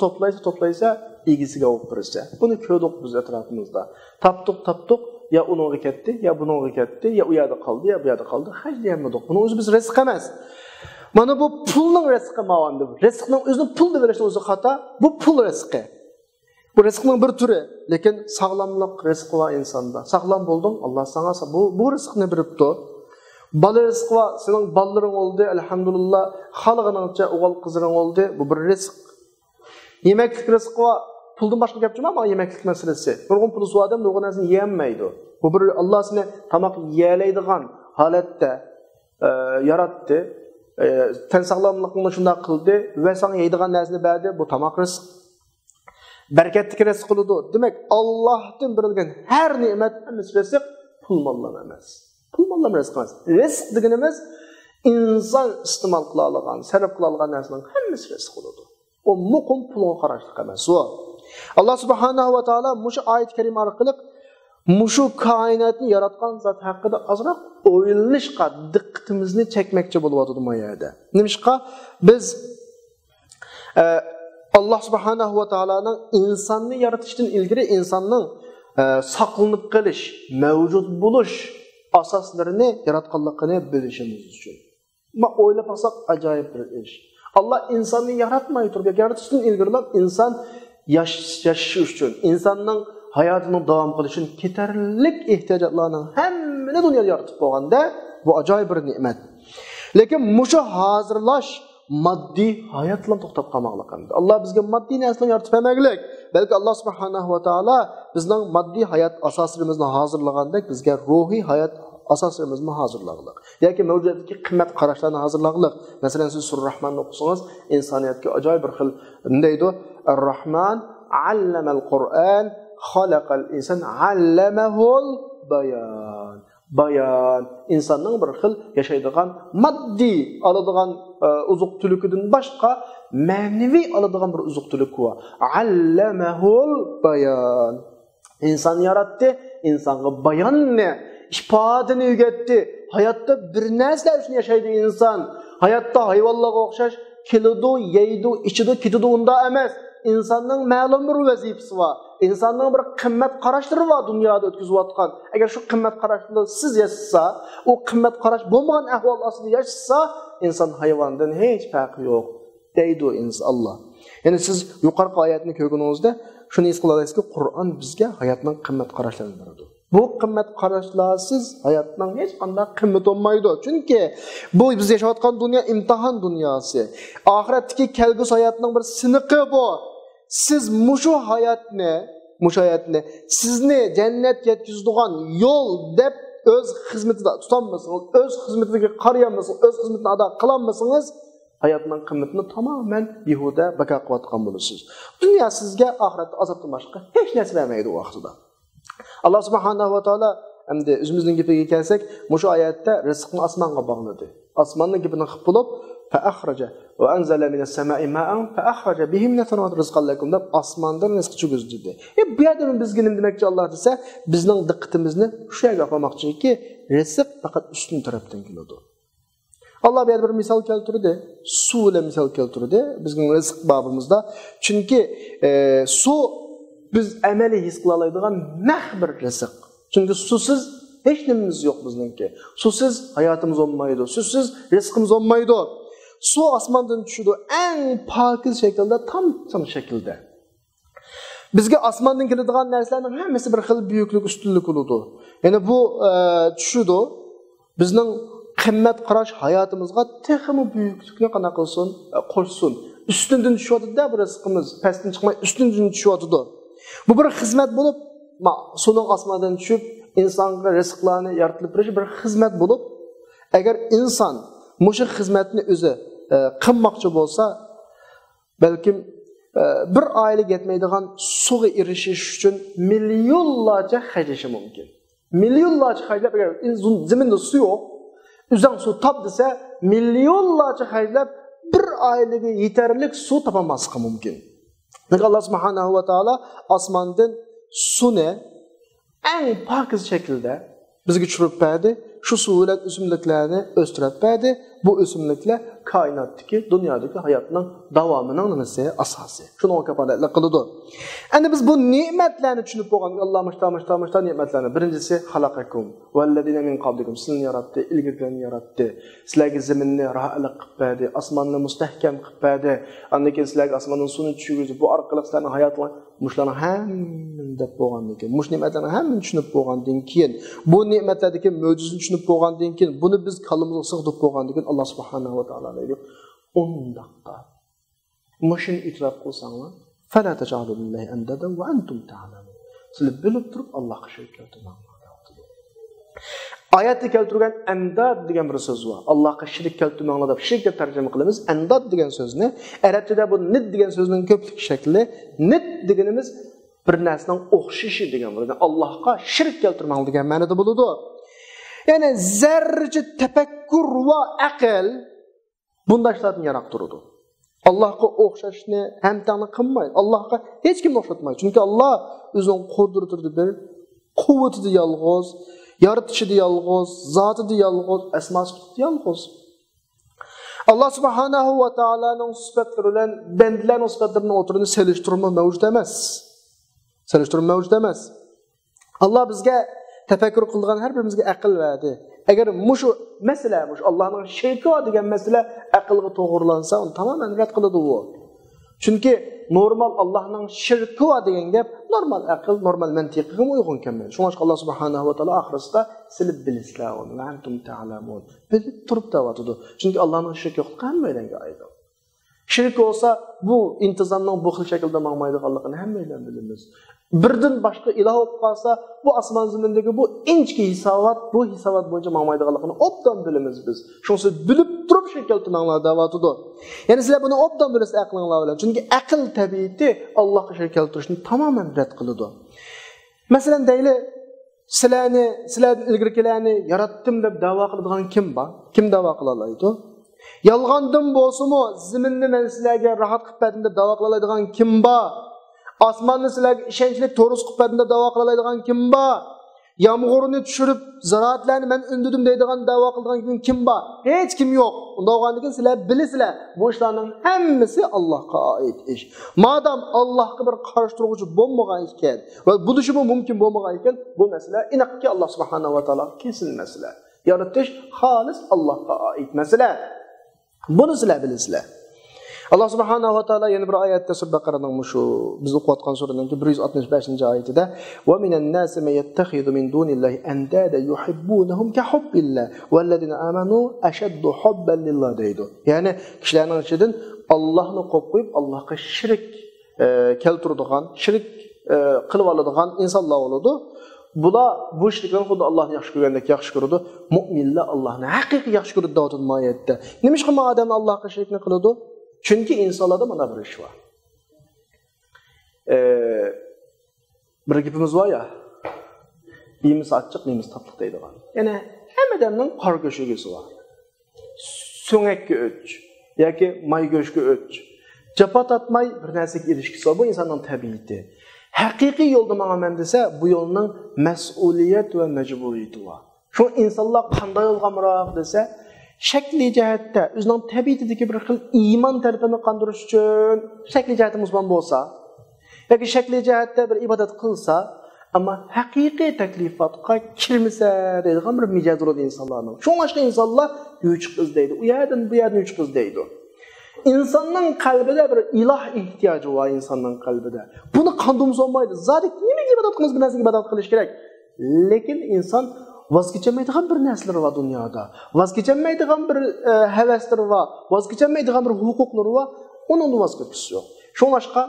toplaysa, egisiga olib bersa. Buni ko'rdik biz atrofimizda. Tapdiq, ya uningga ketdi, ya buningga ketdi, ya u yerda qoldi, ya bu yerda qoldi. Hech deyilmadik. Buni o'zi biz rizq emas. Mana bu pulning rizqi ma'vondi. Rizqning o'zini pul deb berishning o'zi xato. Bu pul rizqi. Bu rizqning bir turi, lekin sog'lomlik rizqi va insonda. Sog'lom bo'lding, Alloh sana bu rizqni beribdi. Bala rizqi va sening ballarining oldi, alhamdulillah, xalqiningcha o'g'il qizlaring oldi. Bu bir rizq. Yemeklik rizqi va puldan boshqa gap yo'q, ammo yemeklik masalasi. Nurg'un pul suv odam nurg'un narsani yemaydi. Bu bir Alloh seni tamoq yeyalaydigan holatda yaratdi. Ten sağlamlığını şunda qildi ve sana yeydigan narsani berdi. Bu tamoq rizq. Bereketli rizq qiladi. Demek Allohdan berilgan her ne'mat rizq pul mollar emas. Pul mollar rizq emas. Rizq deganimiz inson iste'mol qila olgan, sarf qila olgan narsaning hammasi rizq bo'ladi. O muqim pulga qarashlik emas. Allah subhanahu va taolo mushu oyat karima orqali mushu koinotni yaratgan zot haqida azroq o'ylanishga diqqatimizni chekmoqchi bo'lyapti bu yerda. Nimishqa biz Allah subhanahu va taoloning insonni yaratishdan ilgari insonning saqlanib qolish, mavjud bo'lish asoslarini yaratganligini bilishimiz uchun. Ma o'ylab olsak ajoyib bir ish. Allah insonni yaratmay turib, yaratishdan ilgari inson yashash uchun, insonning hayotini davom qilish uchun ketarlik ehtiyojlarning hammani dunyoda yaratib qo'yganda bu ajoyib bir ne'mat. Lekin mushu hozirlash moddiy hayot bilan to'xtab qolmoqligida. Alloh bizga moddiy narsalarni yaratib bermaglik, balki Alloh subhanahu va taolo bizning moddiy hayot asoslarimizni hozirlagandek bizga ruhiy hayot asoslarimizni hozirlaglik. Yoki mavjudotdagi qimmat qarashlarni hozirlaglik. Masalan, siz Surah Rahmonni o'qisangiz, insoniyatga ajoyib bir xil deydi, Ar-Rahman allamal Qur'an xalaqal inson allamahul bayan. Bayan insonning bir xil yashaydigan moddiy oladigan uzuq-tulukidan boshqa ma'naviy oladigan bir uzuq-tuluk bor. Allamahul bayan. İnson yaratdi, insonga bayonni, ifodani o'rgatdi. Hayotda bir narsa uchun yashaydi inson. Hayotda hayvonlarga o'xshash keladi, yeydi, ichidi, ketadi unda emas. İnsanның ma'lum bir vazifasi bor. İnsanның bir qimmat qarashlari bor dunyoda o'tkazayotgan. Agar shu qimmat qarashlarni siz yashasa, o qimmat qarash bo'lmagan ahvol ostida yashasa, inson hayvondan hech farqi yo'q deydi Allah. Ya'ni siz yuqorqi oyatni ko'rganingizda shuni his qilasizki, Qur'on bizga hayotning qimmat qarashlarini beradi. Bu qimmat qarashlarsiz hayotning hech qanday qimmat olmaydi. Chunki bu biz yashayotgan dunyo imtihon dunyosi. Oxiratdagi kelgusi hayotning bir siniqi bu. Siz mushu hayotni sizni jannatga yetkazadigan yo'l deb o'z xizmatida tutanmasangiz, o'z xizmatiga qarayolmasangiz, o'z xizmatini ado qilolmasangiz, hayotning qimmatini tamamen behuda baqo qilayotgan bo'lasiz. Dunyo sizga oxiratda azobdan boshqa hech narsa bermaydi u vaqtida. Allah subhanahu va taolo endi o'zimizning gapiga kelsak, mushu oyatda rizqni osmonga bog'ladi. Osmonning gapini qilib bo'lib, fa akhraja va anzala minas samai ma'an fa akhraja bihi min thamarati rizqan lakum deb osmondan rizq chiqizdi dedi. Bu yerda bizga nima demoqchi Alloh desa, bizning diqqatimizni shu yerga olmoqchiki, rizq faqat ustun tarafdan keladi. Allah bir misal keltirdi, su ile misal keltirdi bizning rizq babımızda. Chunki su biz amaliy his qila oladigan naq bir rizq. Chunki susiz hech nimamiz yo'q bizningki. Susiz hayotimiz olmaydi, susiz rizqimiz olmaydi. Su osmondan tushadi eng pokiz shaklda, tam shaklda. Bizga osmondan keladigan narsalarning hammasi bir xil buyuklik, ustunlik bo'ladi. Ya'ni bu tushadi bizning qimmat qarash hayotimizga texmi buyuklikni qana qilsin, qo'shsin. Ustundan tushyapti-da bu rizqimiz, pastdan chiqmay ustundan tushyapti. Bu bir xizmat bo'lib, suvning osmondan tushib insonga rizqlarni yaratib berish bir xizmat bo'lib, agar inson mushu xizmatni o'zi qilmoqchi bo'lsa, balkim bir oylik yetmaydigan suvga erishish uchun millionlarcha xarjlashi mumkin. Millionlarcha xarjlab, agar zaminda suv yo'q, uzan suv top desa, millionlarcha xarjlab bir oyliga yetarli suv topolmasligi mumkin. Allah subhanahu wa ta'ala osmondan suvni eng pokiz shaklda bizga tushirib berdi. Shu suv bilan o'simliklarni o'stirib berdi. Bu o'simliklar koinotdagi, dunyodagi hayotning davomining nimasi asosi. Shuni kafolatlik qiladi. Endi biz bu ne'matlarni tushunib bo'lgan Alloh mashta ne'matlarni birinchisi xalaqakum valladina min qablikum sizlarni yaratdi, ilgirlarni yaratdi. Sizlarga zaminni rohatlik qilib berdi, osmonni mustahkam qilib berdi. Undan keyin sizlarga osmondan suvni tushirdi. Bu orqali sizlarning hayotlarni mushlarni hammani deb bo'lgandan keyin, mush ne'matlarni hammani tushunib bo'lgandan keyin, bu ne'matlardagi mo'jizani tushunib bo'lgandan keyin, buni biz qalbimizga sig'dirib bo'lgandan keyin Alloh subhanahu va taolo deydi: "Undaqqa mushin itrof qilsanglar, fala taj'alu lillahi andada va antum ta'lamun." Sizlar bilib turib Allohga shirk keltirmanglar. Oyatda keltirgan andad degan bir so'z bor. Allohga shirk keltirmanglar deb shirk deb tarjima qilamiz. Andad degan so'zni arabchada bu nid degan so'zning ko'plik shakli. Nid deganimiz bir narsaning o'xshashi degan bo'ladi. Allohga shirk keltirmang degan ma'noda bo'ladi. Ya'ni zarracha tafakkur va aql bundashlarni yarattiradi. Allohga o'xshashni hamtani qilmaydi. Allohga hech kimni o'xshatmaydi. Chunki Alloh o'zining qudratida quvvatida yolg'iz, yaratishida yolg'iz, zotida yolg'iz, asmosida yolg'iz. Allah subhanahu va taolaning sifatlari bilan bandlarning sifatlarini o'tirini selishtirma mavjud emas. Selishtirma mavjud emas. Alloh bizga tafakkur qilgan har birimizga aql berdi. Agar mushu masala, mush Allohning shirki degan masala aqlga to'g'rilansa, uni tamoman rad qiladi u. Chunki normal Allohning shirki degan gap normal aql, normal mantiqqa uyg'un kelmaydi. Shuning uchun Alloh subhanahu va taolo oxirisida silib bilislar uni va antum ta'lamun. Bilib turib tavatudu. Chunki Allohning shirki yo'q hammalarga aydi. Shirk olsa bu intizomning bu xil shaklda bo'lmaydiganligini hammalar bilamiz. Birdan boshqa iloh bo'lib qolsa, bu osmon zimindagi bu inchki hisobot, bu hisobot bo'yicha bo'lmaydiganligini obdan bilamiz biz. Shunisi bilib turib shirk keltirmanglar da'vatidir. Ya'ni sizlar buni obdan bilasiz aqlinglar bilan. Chunki aql tabiati Allohga shirk keltirishni tamoman rad qiladi. Masalan, deyli, sizlarni ilgirkilarni yaratdim deb da'vo qiladigan kim bor? Kim da'vo qila oladi? Yolg'ondan bo'lsa-mu, ziminni men sizlarga rahat qilib berdim deb da'vo qila oladigan kim bor? Osmonni sizlarga ishonchli to'g'ris qilib berdim deb da'vo qila oladigan kim bor? Yomg'irni tushirib, ziroatlarni men undidim deydigan da'vo qiladigan kim bor? Hech kim yo'q. Unda bo'lgandan sizlar bilasizlar, bu ishlarning hammasi Allohga oid ish. Madam Allohga bir qarshi turuvchi bo'lmagan ekan va bu dishimi mumkin bo'lmagan ekan, bu masala aniqki Alloh subhanahu va taolo kesin masala. Yaratish xolis Allohga oid masala. Bunu sizlar bilasizlar. Allah subhanahu wa taala yana bir oyatda Sura Baqaraning mushu biz o'qiyotgan suraning 165-oyatida "Va minan nasi may yattakhidhu min dunillahi andada yuhibbunahum ka hubbillah wallazina amanu ashaddu hubban lillah" deydi. Ya'ni kishilarning ichidan Allohni qo'yib Allohga shirk keltiradigan, shirk qilib oladigan insonlar bo'ladi. Bular bu ishlikdan xuddi Allohni yaxshi ko'rgandek yaxshi ko'radi. Mu'minlar Allohni haqiqiy yaxshi ko'radi deydi oyatda. Nima uchun odam Allohga shirkni qiladi? Chunki insonlarda mana bir ish bor. Bir gapimiz bor ya. Bimiz achchiq, bimiz tatliq deydigan. Ya'ni hamma odamning qor go'shigisi bor. So'ngakka o'ch yoki may go'shga o'ch. Jafo tatmay bir narsaga erishgisi bor. Bu insonning tabiati. Haqiqiy yo'lda ma'man desa, bu yo'lning mas'uliyat va majburiyati bor. Shu insonlar qanday yo'lga desa, shakli jihatda o'zining tabiatidagi bir xil iymon tarafini qandirish uchun shakli jihati muzman bo'lsa, yoki shakli jihatda bir ibodat qilsa, ammo haqiqiy taklifotga kirmasa deydigan bir mijoz bo'ladi insonlarning. Shu boshqa insonlar yuchiq izlaydi, u yerdan bu yerdan yuchiq izlaydi. İnsanın qalbida bir iloh ehtiyoji bor insonning qalbida. Buni qandim solmaydi. Zodik nimaga ibodat qilamiz, bir narsaga ibodat qilish kerak. Lekin inson voz kechmaydigan bir narsalar bor dunyoda. Voz kechmaydigan bir havaslar bor, voz kechmaydigan bir huquqlar bor. Onun voz kechish yo'q. Shuning boshqa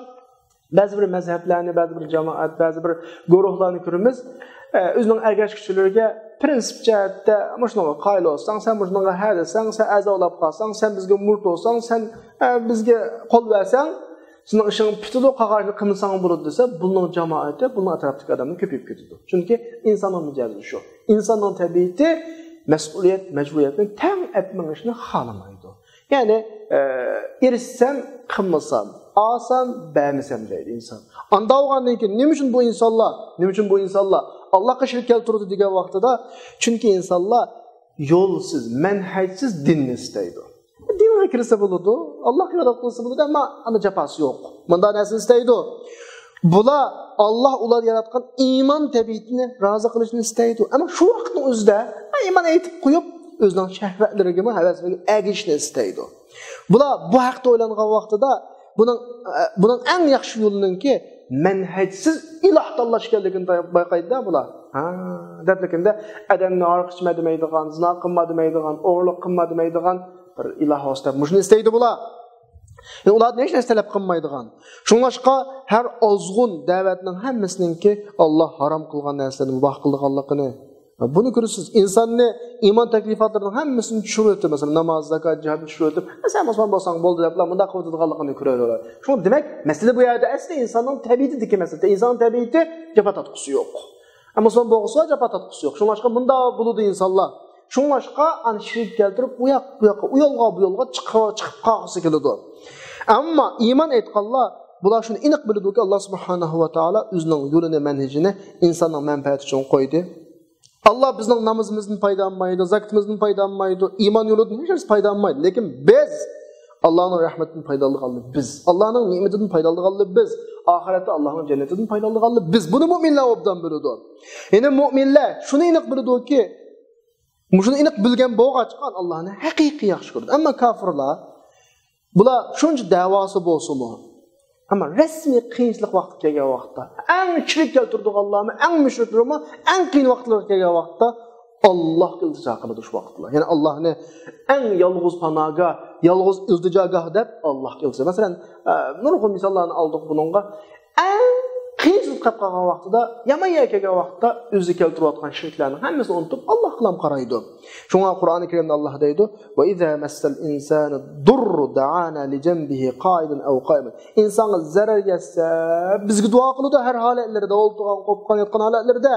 ba'zi bir mazhablarni, ba'zi bir jamoat, ba'zi bir guruhlarni ko'ramiz. O'zining ergashuvchilariga prinsip jihatda mana qayli olsang, sen bunga ha desang, sen a'zolab qolsang, sen bizga murt olsang, sen bizga qo'l bersang, sening ishing bitadi, qog'ozni qilmasang bo'ladi desa, buning jamoati, buning atrofdagi odamlar ko'payib ketadi. Chunki insonning mijozi shu. Insonning tabiati mas'uliyat, majburiyatni tang etmishni xohlamaydi. Ya'ni erishsam, qilmasam, alsam, beğenmesem deydi insan. Anda olgandan keyin nima uchun bu insonlar Allohga shirk keltirdi degan vaqtida, chunki insonlar yo'lsiz, manhajsiz dinni istaydi. Dinga kirsa bo'ladi, Allohga ibodat qilsa bo'ladi, ammo ana jafosi yo'q. Bunda narsa istaydi. Bular Allah ular yaratgan iymon tabiatini rozi qilishni istaydi. Ammo shu vaqtning o'zida iymon aytib qo'yib, o'zining shahvatlariga havasini agishni istaydi. Bular bu haqda o'ylangan vaqtida buning eng yaxshi yo'liniki manhajsiz iloh tanlash ekanligini bayqaydi bular. Deblikinde adamni arq ichma demaydigan, zina qilma demaydigan, o'g'irlik qilma demaydigan bir iloh ostida mushuni istaydi bular. Yani ular hech narsa talab qilmaydigan. Shuningga har ozg'un da'vatning hammasininki Alloh harom qilgan narsalarni muboh qilganligini. Bunu görürsünüz. İnsanni iman taklifatlarının hammasini tushirib, mesela namoz, zakat, jihadni tushirib, sen musulmon bo'lsang bo'ldi deb bunda qiladiganligini ko'raveradi. Shuni demak, masala bu yerda asli insonning tabiatidagi masala. İnsanning tabiati jafo tatqusi yo'q. Ammo musulmon bo'lsa jafo tatqusi yo'q. Shunga bunda bo'ladi insonlar. Shunga an shirk keltirib, bu yo'lga chiqib qolgisi keladi. Ammo iymon aytganlar bular shuni aniq biladiki, Alloh subhanahu va taolo o'zining yo'lini, manhajini insonning manfaati uchun qo'ydi. Allah bizning namozimizdan foydalanmaydi, zakotimizdan foydalanmaydi, iymon yo'lidan hech narsa foydalanmaydi. Lekin biz Allohning rahmatidan foydalanganlar biz, Allohning ne'matidan foydalanganlar biz, oxiratda Allohning jannatidan foydalanganlar biz. Buni mu'minlar obdan biladi. Ya'ni mu'minlar shuni aniq biladiki, shuni aniq bilgan bo'lg'achqan Allohni haqiqiy yaxshi ko'radi. Ammo kofirlar bular shuncha da'vosi bo'lsa-mu, ama resmi qiyinchilik vaqti kelgan vaqtda, eng shirk keltirdiganlarni, eng mushriklarni, eng qiyin vaqtlar kelgan vaqtda Allohga iltijo qiladi shu vaqtlar. Ya'ni Allohni eng yolg'iz panoga, yolg'iz iltijogoh deb Allohga iltijo. Masalan, nurg'un misollarni oldik buningga. Eng qiyinchilik qolgan vaqtida, yamaya kelgan vaqtda o'zi keltirayotgan shirklarni hammasini unutib Alloh qilam qaraydi. Shunga Qur'oni Karimda Alloh deydi: "Va iza massal insana durru da'ana li janbihi qa'idan aw qa'iman." İnsonga zarar yetsa, bizga duo qiladi har holatlarda, o'ltirgan, qo'pqan yotgan holatlarda.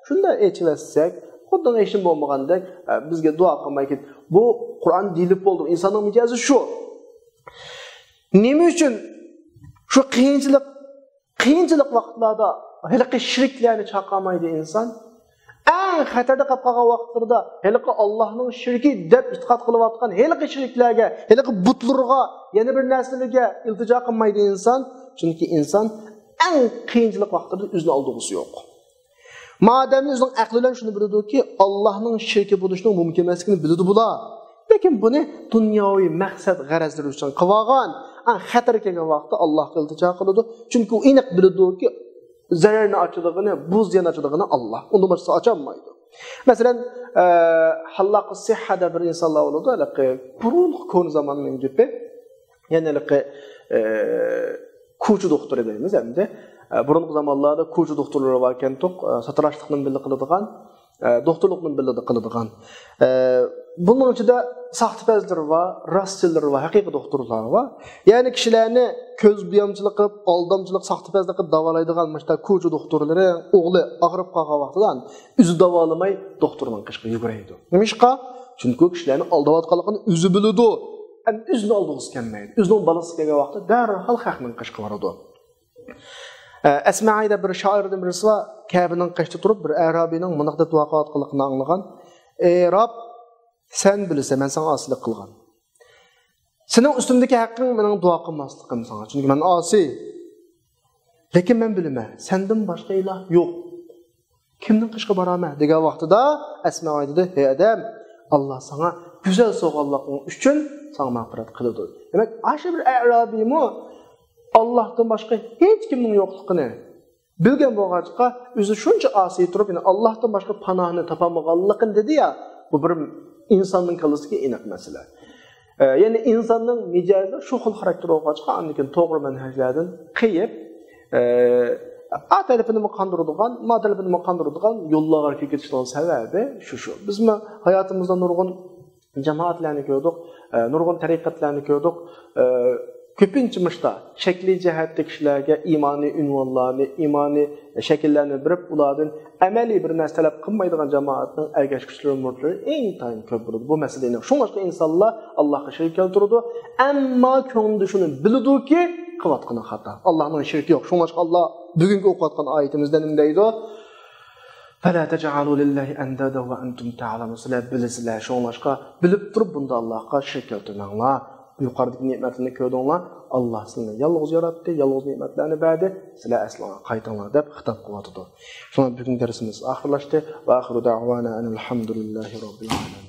Shunda aytsak, xuddi ishim bo'lmagandek bizga duo qilmay ket. Bu Qur'on dilib bo'ldi. Insonning mijozi shu. Nima uchun shu qiyinchilik vaqtlarda haliqi shirklarni chaqamaydi inson? Eng xatarda qolib qolgan vaqtlarda haliqi Allohning shirki deb e'tiqod qilayotgan haliqi shirklarga, haliqi butlarga, yana bir narsalarga iltijo qilmaydi inson, chunki inson eng qiyinchilik vaqtida o'zini oldig'isi yo'q. Madem o'zining aqli bilan shuni biladiki, Allohning shirki bo'lishning mumkin emasligini biladi bular. Lekin buni dunyoviy maqsad g'arazlar uchun qilgan, xatar kelgan vaqtda Allohga iltijo qiladi, chunki u aniq biladiki, zararni ochadiganini, bu ziyon ochadiganini Alloh. Uni boshqa ocholmaydi. Masalan, Hallaqus sihhada bir insonlar bo'ladi, alaqi burunq ko'n zamonning gapi. Ya'ni alaqi ko'chi doktor deymiz endi. Burunq zamonlarda ko'chi doktorlari bor ekan, satrashlikni birga qiladigan, doktorlikni birga qiladigan. Bunun ichida saxtipazlar var, rastçılar var, haqiqiy doktorlar var. Yani kishilarni ko'z buyamchilik qilib, aldamchilik, saxtipazlik qilib davolaydigan mana ko'chi doktorlari o'g'li og'rib qolgan vaqtidan o'zi davolamay doktorning qishqa yuguraydi. Nimishqa? Chunki kishilarni aldayotganligini o'zi biladi. Ham o'zini oldig'isi kelmaydi. O'zining balasi kelgan vaqtda darhol haqning qishqa boradi. Asma'ida bir shoirning birisi va Kabe'ning qishda turib bir Arabiyning bunaqda duo qilayotganligini anglagan. Ey Rob, sen bilirsen, ben sana asilik kılgan. Senin üstümdeki hakkın benim dua kılmaslıkım sana. Çünkü ben asi. Lekin ben bilime, senden başka ilah yok. Kimden kışkı barame? Degen vaxtıda Esma dedi, hey adam, Allah sana güzel soğallığın üçün sana mağfiret kılıdı. Demek, aşı bir Arabi mi? Allah'tan başka hiç kimden yokluğunu bilgen boğaçka, özü şunca asi durup, yani Allah'tan başka panahını tapamağallığın dedi ya, bu bir insanın kalısı ki inek mesele. Yani insanın micazı şu xil xarakter olğaçqa, andikin toğru menhejlerden qiyip, A tarafını qandırdıgan, ma tarafını qandırdıgan yollara ketişinin sebebi şu. Biz mi hayatımızda nurgun cemaatlerini gördük, nurgun tarikatlarını gördük. Köpünçü mışda şekli cihetli kişilerge imani ünvanlarını, imani şekillerini birip uladın əməli bir nəsə tələb qınmaydıqan cemaatinin ergeçkişleri mürtleri en tayin köp bulurdu. Bu meseleyle. Şunlaşka insanlar Allah'a şirk keltirdi. Amma könlü şunu bildi ki qilayotgan xata. Allohning shirki yo'q. Shuningdek Allah bugungi o'qiyotgan oyatimizda nima deydi? Fala taj'alu lillahi andada wa antum ta'lamun. Sizlar bilasizlar, shuningdek bilib turib bunda Allohga shirk keltirmanglar. Bu yuqoridagi ne'matlarni ko'rdinglar. Allah sizlarni yolg'iz yaratdi, yolg'iz ne'matlarni berdi. Sizlar aslanga qaytinglar deb xitob qilyapti. Shuningdek bugun darsimiz oxirlashdi. Va oxiru da'wana alhamdulillahi robbil alamin.